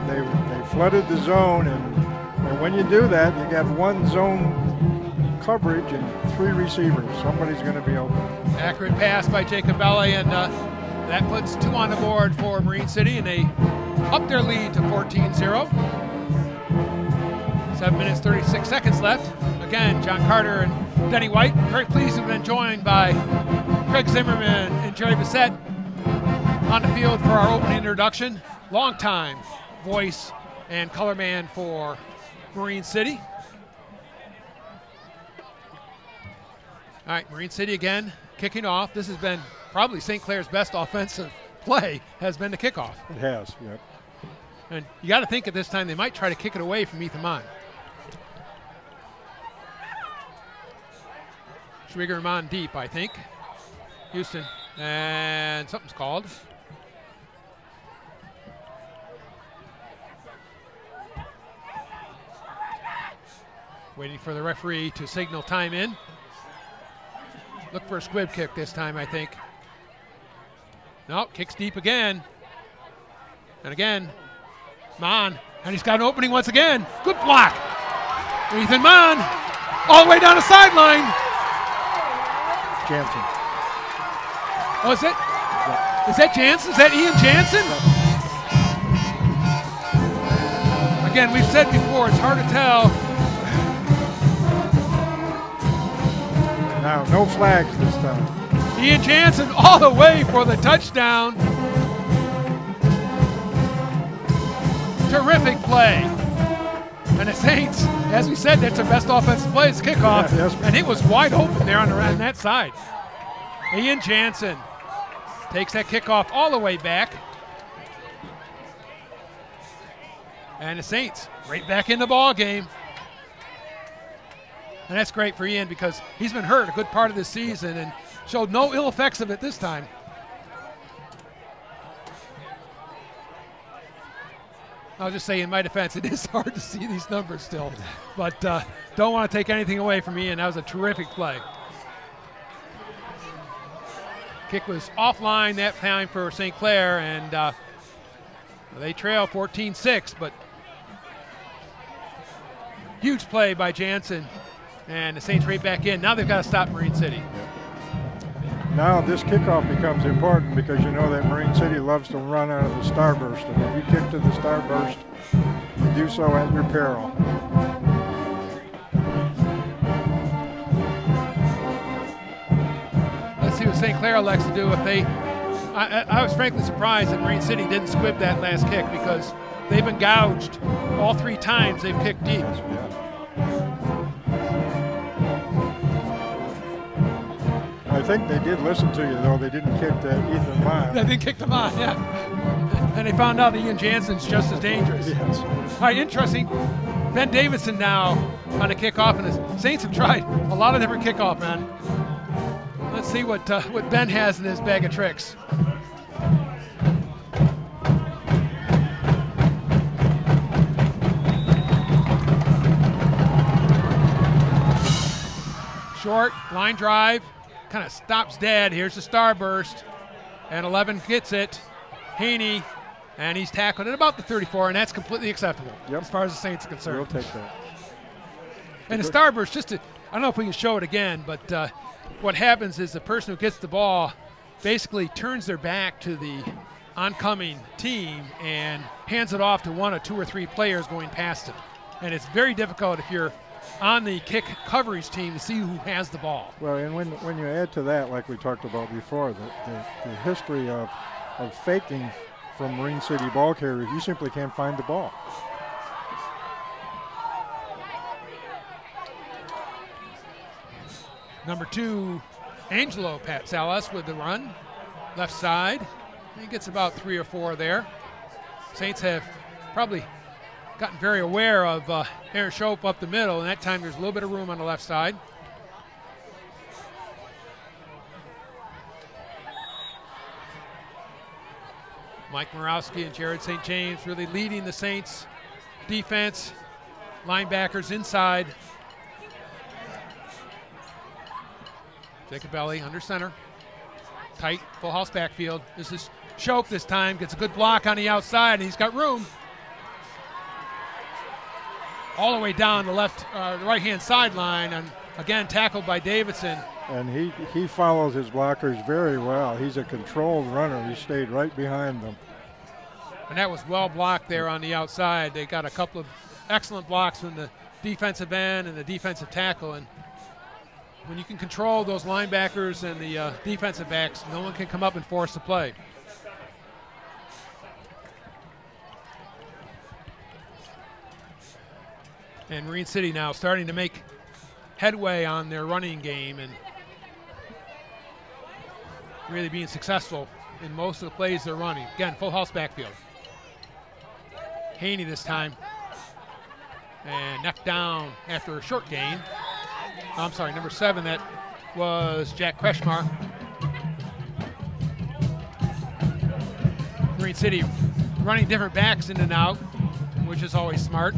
flooded the zone. And when you do that, you got one zone coverage and 3 receivers. Somebody's going to be open. Accurate pass by Jacob Belli, and that puts 2 on the board for Marine City, and they up their lead to 14-0. 7 minutes, 36 seconds left. Again, John Carter and Denny White, very pleased to have been joined by Craig Zimmerman and Jerry Bissett on the field for our opening introduction. Longtime voice and color man for Marine City. All right, Marine City again kicking off. This has been probably St. Clair's best offensive play, has been the kickoff. It has, yep. And you got to think at this time they might try to kick it away from Ethan Mon. Schwieger Mon deep, I think. Houston, and something's called. Waiting for the referee to signal time in. Look for a squib kick this time, I think. No, kicks deep again. And again, Mon, and he's got an opening once again. Good block. Ethan Mon, all the way down the sideline. Jansen. Oh, is it? Yeah. Is that Jansen? Is that Ian Jansen? Yeah. Again, we've said before, it's hard to tell. Now, no flags this time. Ian Jansen all the way for the touchdown. Terrific play. And the Saints, as we said, that's their best offensive play. It's kickoff, yeah, yes. And it was wide open there on that side. Ian Jansen takes that kickoff all the way back. And the Saints right back in the ball game. And that's great for Ian because he's been hurt a good part of this season and showed no ill effects of it this time. I'll just say in my defense, it is hard to see these numbers still. But don't want to take anything away from Ian. That was a terrific play. Kick was offline that time for St. Clair, and they trail 14-6, but huge play by Jansen. And the Saints right back in. Now they've got to stop Marine City. Now this kickoff becomes important because you know that Marine City loves to run out of the starburst, and if you kick to the starburst, you do so at your peril. Let's see what St.Clair elects to do if they. I was frankly surprised that Marine City didn't squib that last kick because they've been gouged all 3 times they've kicked deep. I think they did listen to you, though. They didn't kick to Ethan Miles. They didn't kick them on, yeah. And they found out that Ian Jansen's just as dangerous. Yes. All right, interesting. Ben Davidson now on a kickoff, and the Saints have tried a lot of different kickoff, man. Let's see what Ben has in his bag of tricks. Short, line drive, kind of stops dead. Here's the starburst, and 11 gets it. Haney, and he's tackled at about the 34, and that's completely acceptable as far as the Saints are concerned. We'll take that. And the starburst, I don't know if we can show it again, but what happens is the person who gets the ball basically turns their back to the oncoming team and hands it off to 1 or 2 or 3 players going past him. And it's very difficult if you're on the kick coverage team to see who has the ball. Well, and when you add to that, like we talked about before, the history of faking from Marine City ball carriers, you simply can't find the ball. Number 2, Angelo Pat Salas with the run, left side. He gets about 3 or 4 there. Saints have probably gotten very aware of Aaron Shope up the middle, and that time there's a little bit of room on the left side. Mike Morawski and Jared St. James really leading the Saints defense. Linebackers inside. Jacobelli under center. Tight, full house backfield. This is Shope this time. Gets a good block on the outside, and he's got room. All the way down the right-hand sideline, and again tackled by Davidson. And he follows his blockers very well. He's a controlled runner. He stayed right behind them. And that was well blocked there on the outside. They got a couple of excellent blocks from the defensive end and the defensive tackle. And when you can control those linebackers and the defensive backs, no one can come up and force the play. And Marine City now starting to make headway on their running game and really being successful in most of the plays they're running. Again, full house backfield. Haney this time. And knocked down after a short gain. I'm sorry, number 7, that was Jack Kretschmar. Marine City running different backs in and out, which is always smart.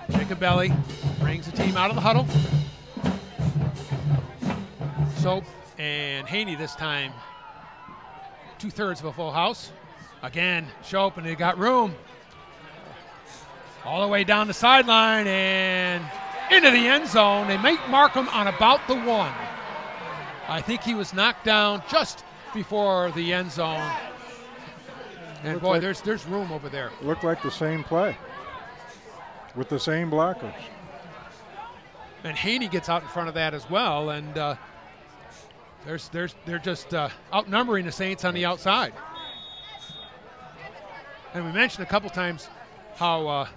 Jacobelli brings the team out of the huddle. Soap and Haney this time, 2/3 of a full house. Again, Shope, and they got room. All the way down the sideline and into the end zone. They might mark him on about the 1. I think he was knocked down just before the end zone. And boy, like, there's room over there. Looked like the same play with the same blockers. And Haney gets out in front of that as well, and they're just outnumbering the Saints on the outside. And we mentioned a couple times how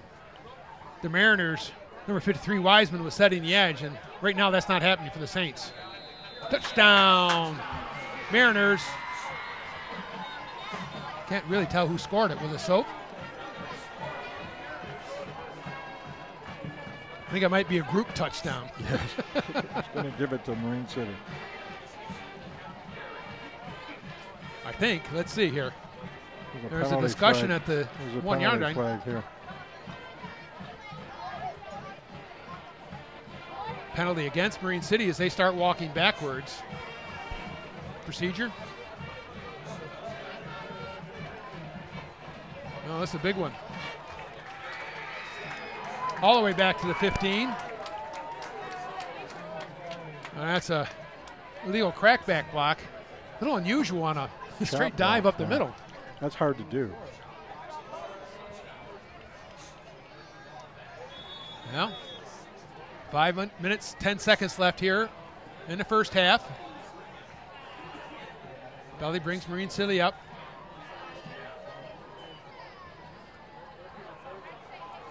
the Mariners, number 53 Wiseman, was setting the edge, and right now that's not happening for the Saints. Touchdown, Mariners. Can't really tell who scored it. Was it Soap? I think it might be a group touchdown. Yes, it's going to give it to Marine City. I think. Let's see here. There's a discussion flag. At the 1-yard line. Flag here. Penalty against Marine City as they start walking backwards. Procedure. No, that's a big one. all the way back to the 15. That's a illegal crackback block. A little unusual on a straight dive up the middle. That's hard to do. Well, 5 minutes, 10 seconds left here in the first half. Belly brings Marine City up.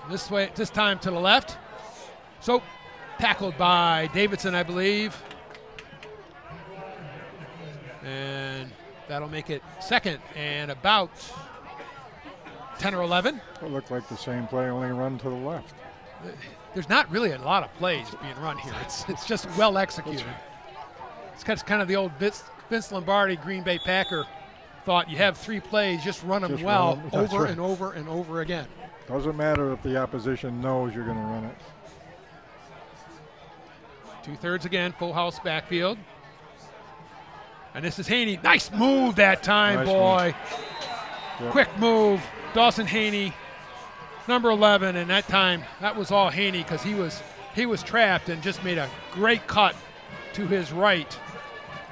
This time to the left. So tackled by Davidson, I believe. And that'll make it second and about 10 or 11. It looked like the same play, only run to the left. There's not really a lot of plays being run here. It's just well executed. It's kind of the old Vince Lombardi Green Bay Packer thought. You have 3 plays, just run them well over and over and over again. Doesn't matter if the opposition knows you're going to run it. 2/3 again, full house backfield. And this is Haney. Nice move that time, Nice boy. Yep. Quick move. Dawson Haney, number 11, and that time that was all Haney because he was trapped and just made a great cut to his right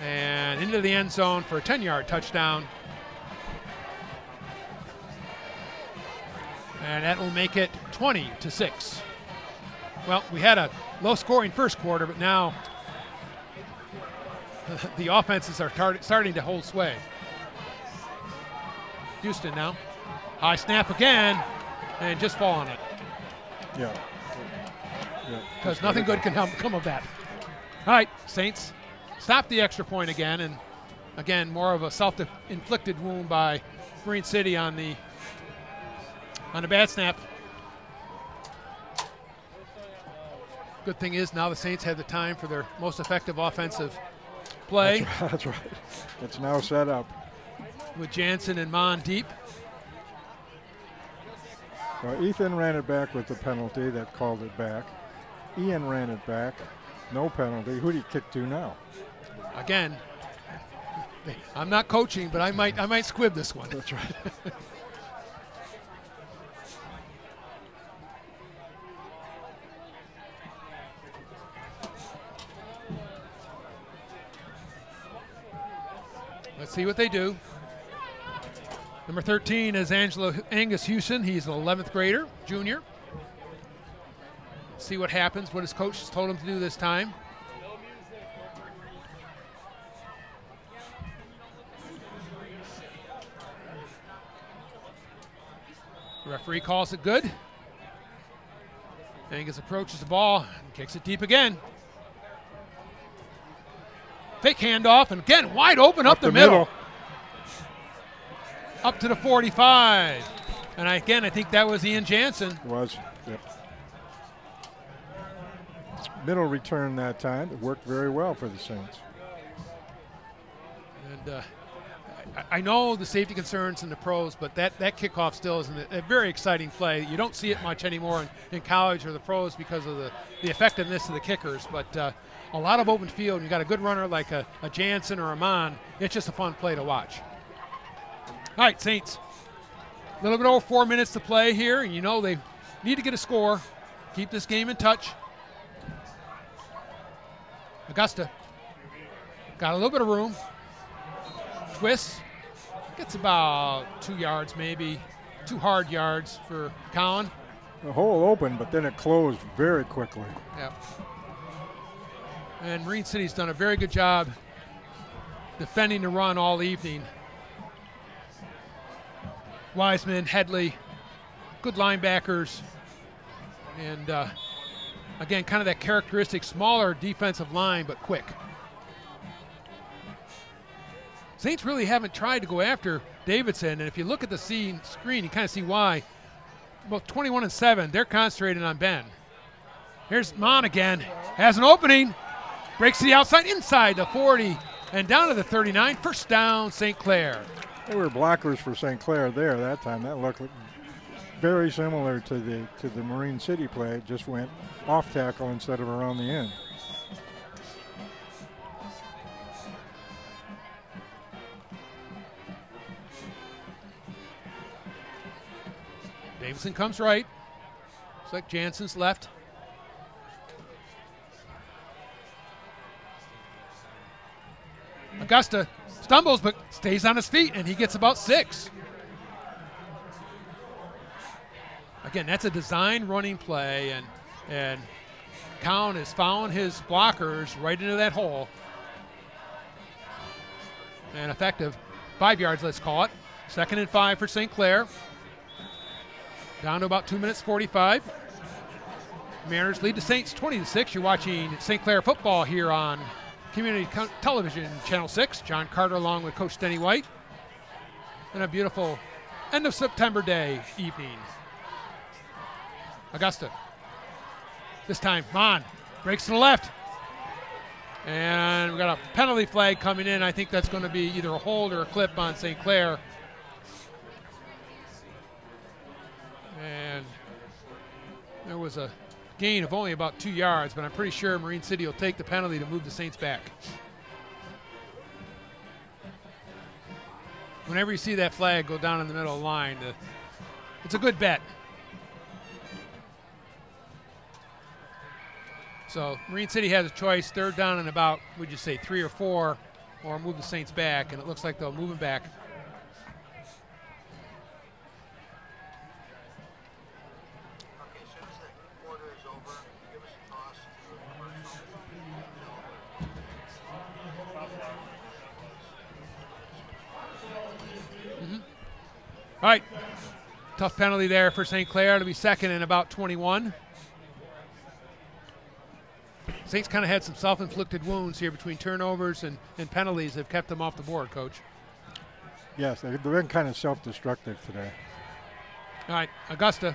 and into the end zone for a 10-yard touchdown. And that will make it 20-6. Well, we had a low-scoring first quarter, but now the offenses are starting to hold sway. Houston now. High snap again, and just fall on it. Yeah. Because nothing good can come of that. All right, Saints stop the extra point again, and again, more of a self-inflicted wound by Marine City on the bad snap. Good thing is now the Saints have the time for their most effective offensive play. That's right. It's now set up. With Jansen and Mon deep. Well, Ethan ran it back with the penalty that called it back. Ian ran it back, no penalty. Who do you kick to now? Again, I'm not coaching, but I might squib this one. That's right. Let's see what they do. Number 13 is Angus Houston. He's an 11th grader, junior. See what happens, what his coach has told him to do this time. The referee calls it good. Angus approaches the ball and kicks it deep again. Fake handoff, and again, wide open up the middle. Up to the 45. And I think that was Ian Jansen. Was, yep. Middle return that time. It worked very well for the Saints. And I know the safety concerns in the pros, but that kickoff still is a very exciting play. You don't see it much anymore in college or the pros because of the effectiveness of the kickers, but a lot of open field. You got a good runner like a Jansen or a Mon. It's just a fun play to watch. All right, Saints. A little bit over 4 minutes to play here, and you know they need to get a score. Keep this game in touch. Augusta got a little bit of room. Twists. Gets about 2 yards, maybe 2 hard yards for Cowan. The hole open, but then it closed very quickly. Yeah. And Marine City's done a very good job defending the run all evening. Wiseman, Headley, good linebackers, and again, kind of that characteristic smaller defensive line, but quick. Saints really haven't tried to go after Davidson, and if you look at the screen, you kind of see why. About 21-7, they're concentrating on Ben. Here's Mon again, has an opening, breaks to the outside, inside the 40, and down to the 39. First down, St.Clair. They were blockers for St.Clair there that time. That looked very similar to the Marine City play. It just went off tackle instead of around the end. Davidson comes right. Looks like Jansen's left. Augusta stumbles but stays on his feet, and he gets about 6. Again, that's a design running play, and Cowan has found his blockers right into that hole. And effective. 5 yards, let's call it. 2nd and 5 for St. Clair. Down to about 2 minutes 45. Mariners lead the Saints 20-6. You're watching St. Clair football here on Community Television Channel 6. John Carter along with Coach Denny White. And a beautiful end of September day evening. Augusta. This time, Mon breaks to the left. And we've got a penalty flag coming in. I think that's going to be either a hold or a clip on St. Clair. And there was a gain of only about 2 yards, but I'm pretty sure Marine City will take the penalty to move the Saints back. Whenever you see that flag go down in the middle of the line, it's a good bet. So Marine City has a choice, 3rd down and about, would you say 3 or 4, or move the Saints back, and it looks like they'll move them back. All right, tough penalty there for St. Clair to be 2nd and about 21. Saints kind of had some self-inflicted wounds here between turnovers and penalties that have kept them off the board, Coach. Yes, they've been kind of self-destructive today. All right, Augusta.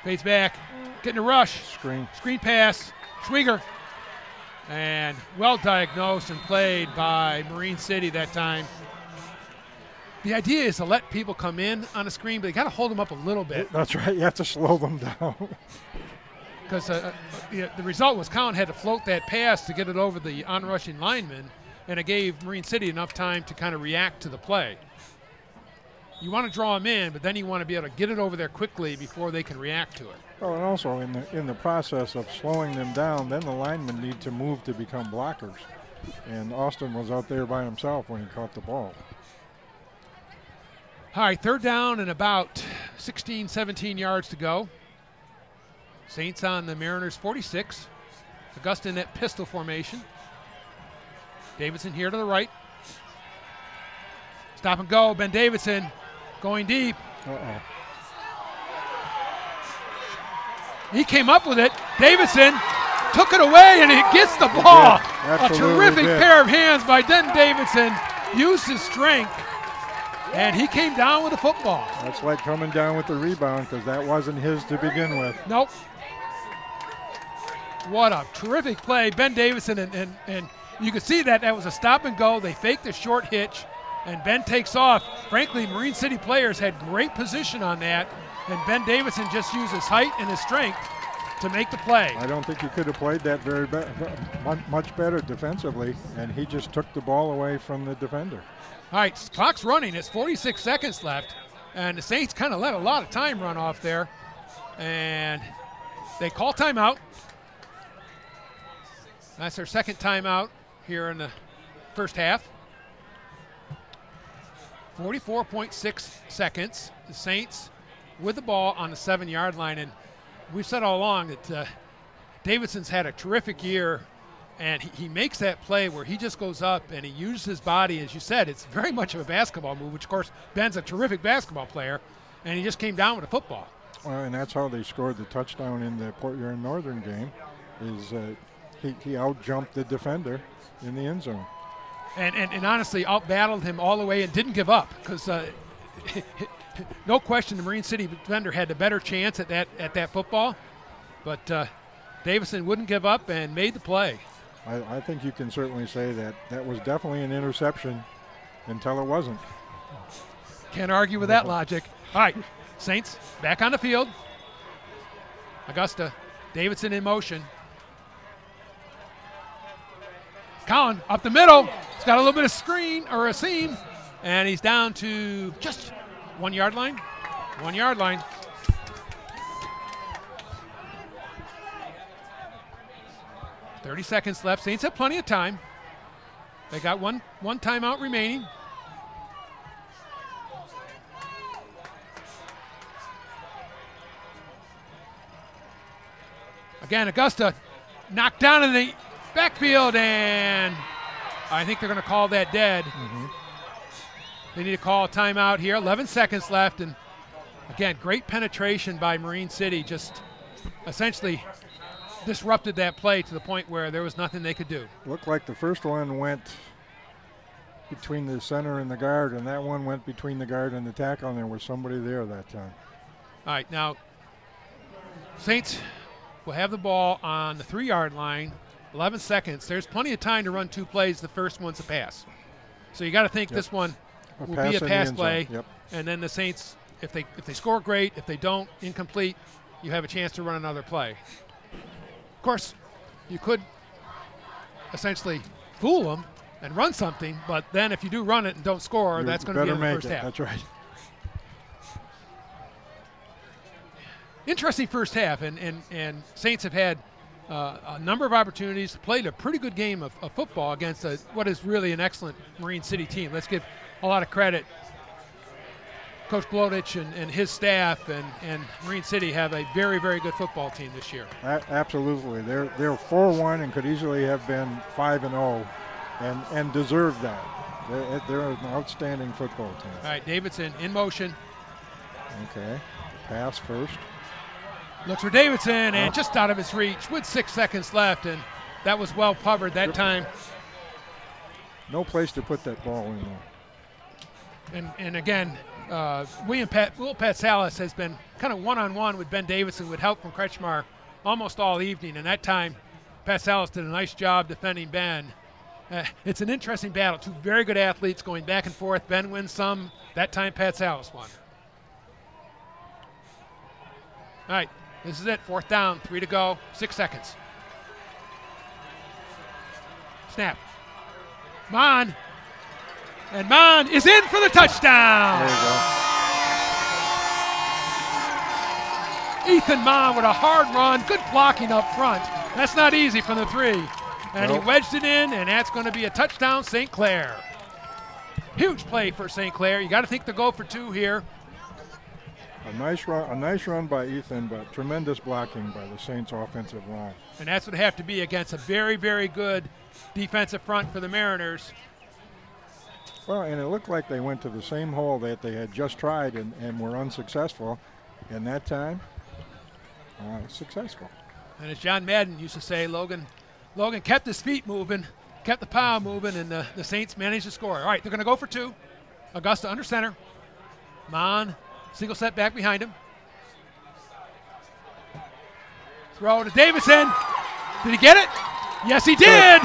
Fades back, getting a rush. Screen pass, Schwieger. And well diagnosed and played by Marine City that time. The idea is to let people come in on a screen, but you got to hold them up a little bit. That's right. You have to slow them down. Because the result was Cowan had to float that pass to get it over the onrushing lineman, and it gave Marine City enough time to kind of react to the play. You want to draw them in, but then you want to be able to get it over there quickly before they can react to it. Well, and also in the process of slowing them down, then the linemen need to move to become blockers. And Austin was out there by himself when he caught the ball. All right, 3rd down and about 16, 17 yards to go. Saints on the Mariners 46. Augusta in that pistol formation. Davidson here to the right. Stop and go, Ben Davidson going deep. Uh-oh. He came up with it. Davidson took it away, and he gets the ball. A terrific pair of hands by Den Davidson. Used his strength, and he came down with the football. That's like coming down with the rebound, because that wasn't his to begin with. Nope. What a terrific play. Ben Davidson, and you can see that was a stop and go. They faked the short hitch, and Ben takes off. Frankly, Marine City players had great position on that, and Ben Davidson just used his height and his strength to make the play. I don't think he could have played that much better defensively, and he just took the ball away from the defender. All right, clock's running. It's 46 seconds left, and the Saints kind of let a lot of time run off there, and they call timeout. That's their 2nd timeout here in the first half. 44.6 seconds. The Saints with the ball on the 7-yard line, and we've said all along that Davidson's had a terrific year, and he makes that play where he just goes up and he uses his body. As you said, it's very much of a basketball move, which of course Ben's a terrific basketball player, and he just came down with a football. Well, and that's how they scored the touchdown in the Port Huron Northern game, is he out-jumped the defender in the end zone. And honestly out-battled him all the way and didn't give up, because no question the Marine City defender had the better chance at that football, but Davison wouldn't give up and made the play. I think you can certainly say that was definitely an interception until it wasn't. Can't argue with that logic. All right, Saints back on the field. Augusta, Davidson in motion. Cowan up the middle. He's got a little bit of screen or a seam, and he's down to just 1 yard line. 1 yard line. .30 seconds left. Saints have plenty of time. They got one timeout remaining. Again, Augusta knocked down in the backfield, and I think they're going to call that dead. They need to call a timeout here. 11 seconds left, and again, great penetration by Marine City. Just essentially disrupted that play to the point where there was nothing they could do. Looked like the first one went between the center and the guard, and that one went between the guard and the tackle, and there was somebody there that time. All right, now Saints will have the ball on the 3 yard line. 11 seconds. There's plenty of time to run 2 plays. The first one's a pass. So you got to think this one will be a pass play. And then the Saints, if they score, great. If they don't, incomplete, you have a chance to run another play. Of course, you could essentially fool them and run something, but then if you do run it and don't score, that's going to be in the first half. That's right. Interesting first half, and Saints have had a number of opportunities, played a pretty good game of football against what is really an excellent Marine City team. Let's give a lot of credit. Coach Glodich and his staff and Marine City have a very, very good football team this year. Absolutely. They're 4-1 and could easily have been 5-0 and deserve that. They're an outstanding football team. All right, Davidson in motion. Okay, pass first. Looks for Davidson, and just out of his reach with 6 seconds left, and that was well covered that time. No place to put that ball in there. And again, Will Pat Salas has been kind of one-on-one with Ben Davidson with help from Kretschmar almost all evening, and that time Pat Salas did a nice job defending Ben. It's an interesting battle. 2 very good athletes going back and forth. Ben wins some. That time Pat Salas won. All right, this is it. 4th down, 3 to go, 6 seconds. Snap. Mon. And Mon is in for the touchdown. There you go. Ethan Mon with a hard run, good blocking up front. That's not easy from the 3. And he wedged it in, and that's going to be a touchdown, St. Clair. Huge play for St. Clair. You got to think they'll go for 2 here. A nice run by Ethan, but tremendous blocking by the Saints offensive line. And that's what it have to be against a very, very good defensive front for the Mariners. Well, and it looked like they went to the same hole that they had just tried and were unsuccessful. And that time, successful. And as John Madden used to say, Logan kept his feet moving, kept the power moving, and the Saints managed to score. All right, they're going to go for 2. Augusta under center. Mon, single set back behind him. Throw to Davidson. Did he get it? Yes, he did.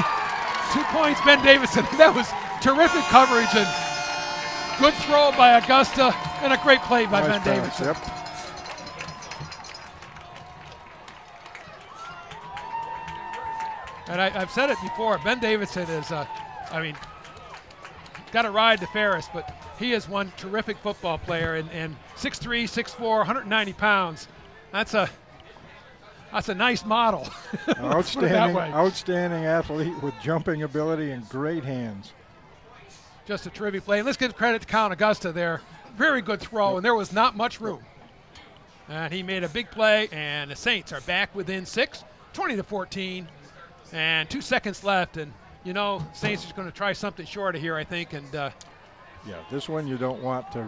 2 points, Ben Davidson. That was terrific coverage and good throw by Augusta and a great play by Ben Davidson. Yep. And I've said it before, Ben Davidson is, got to ride the Ferris, but he is one terrific football player, and 6'3", 6'4", 190 pounds. That's a nice model. Outstanding athlete with jumping ability and great hands. Just a terrific play. And let's give credit to Count Augusta there. Very good throw, and there was not much room. And he made a big play, and the Saints are back within 6, 20-14, and 2 seconds left. And, Saints is going to try something short of here, I think. And yeah, this one you don't want to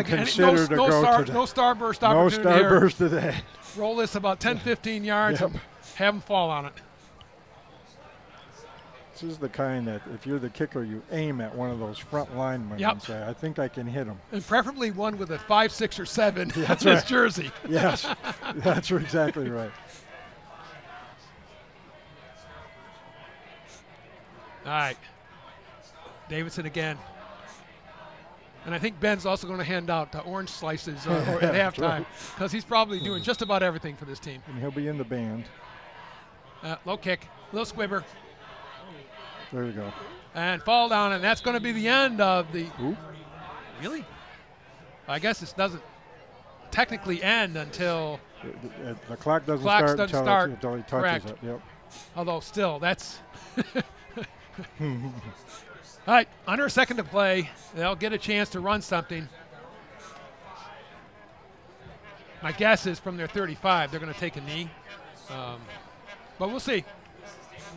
consider to go to. No starburst opportunity. No starburst today. Roll this about 10, 15 yards and have them fall on it. This is the kind that if you're the kicker, you aim at one of those front linemen and say, I think I can hit him. And preferably one with a 5, 6, or 7 on his right. jersey. Yes, that's exactly right. All right. Davidson again. And I think Ben's also going to hand out orange slices at halftime because he's probably doing just about everything for this team. And he'll be in the band. Low kick, little squibber. There you go. And fall down, and that's going to be the end of the. Ooh. Really? I guess this doesn't technically end until the clock doesn't clock start doesn't until, start. until he touches Correct. it. Yep. Although still, that's all right. Under a second to play, they'll get a chance to run something. My guess is from their 35, they're going to take a knee, but we'll see.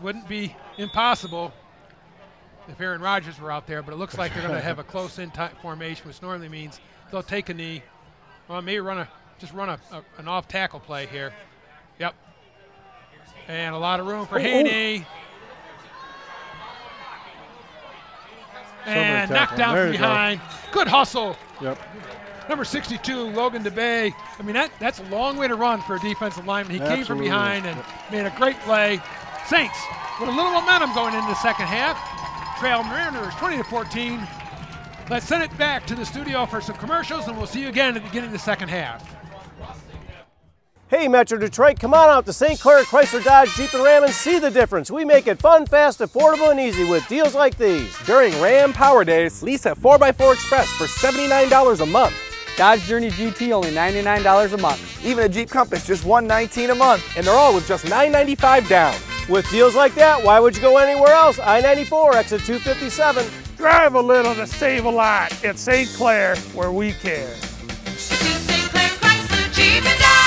Wouldn't be impossible if Aaron Rodgers were out there, but it looks like they're going to have a close-in formation, which normally means they'll take a knee. Well, maybe just run an off-tackle play here. Yep. And a lot of room for Haney. And knocked down from behind. Good hustle. Yep. Number 62, Logan DeBay. I mean, that's a long way to run for a defensive lineman. He came from behind and made a great play. Saints with a little momentum going into the second half. Trail Mariners 20-14. Let's send it back to the studio for some commercials, and we'll see you again at the beginning of the second half. Hey Metro Detroit, come on out to St.Clair Chrysler Dodge Jeep and Ram and see the difference. We make it fun, fast, affordable, and easy with deals like these. During Ram Power Days, lease a 4x4 Express for $79 a month. Dodge Journey GT only $99 a month. Even a Jeep Compass just $119 a month. And they're all with just $995 down. With deals like that, why would you go anywhere else? I-94, exit 257. Drive a little to save a lot at St. Clair, where we care. St. Clair Chrysler Jeep and Dodge.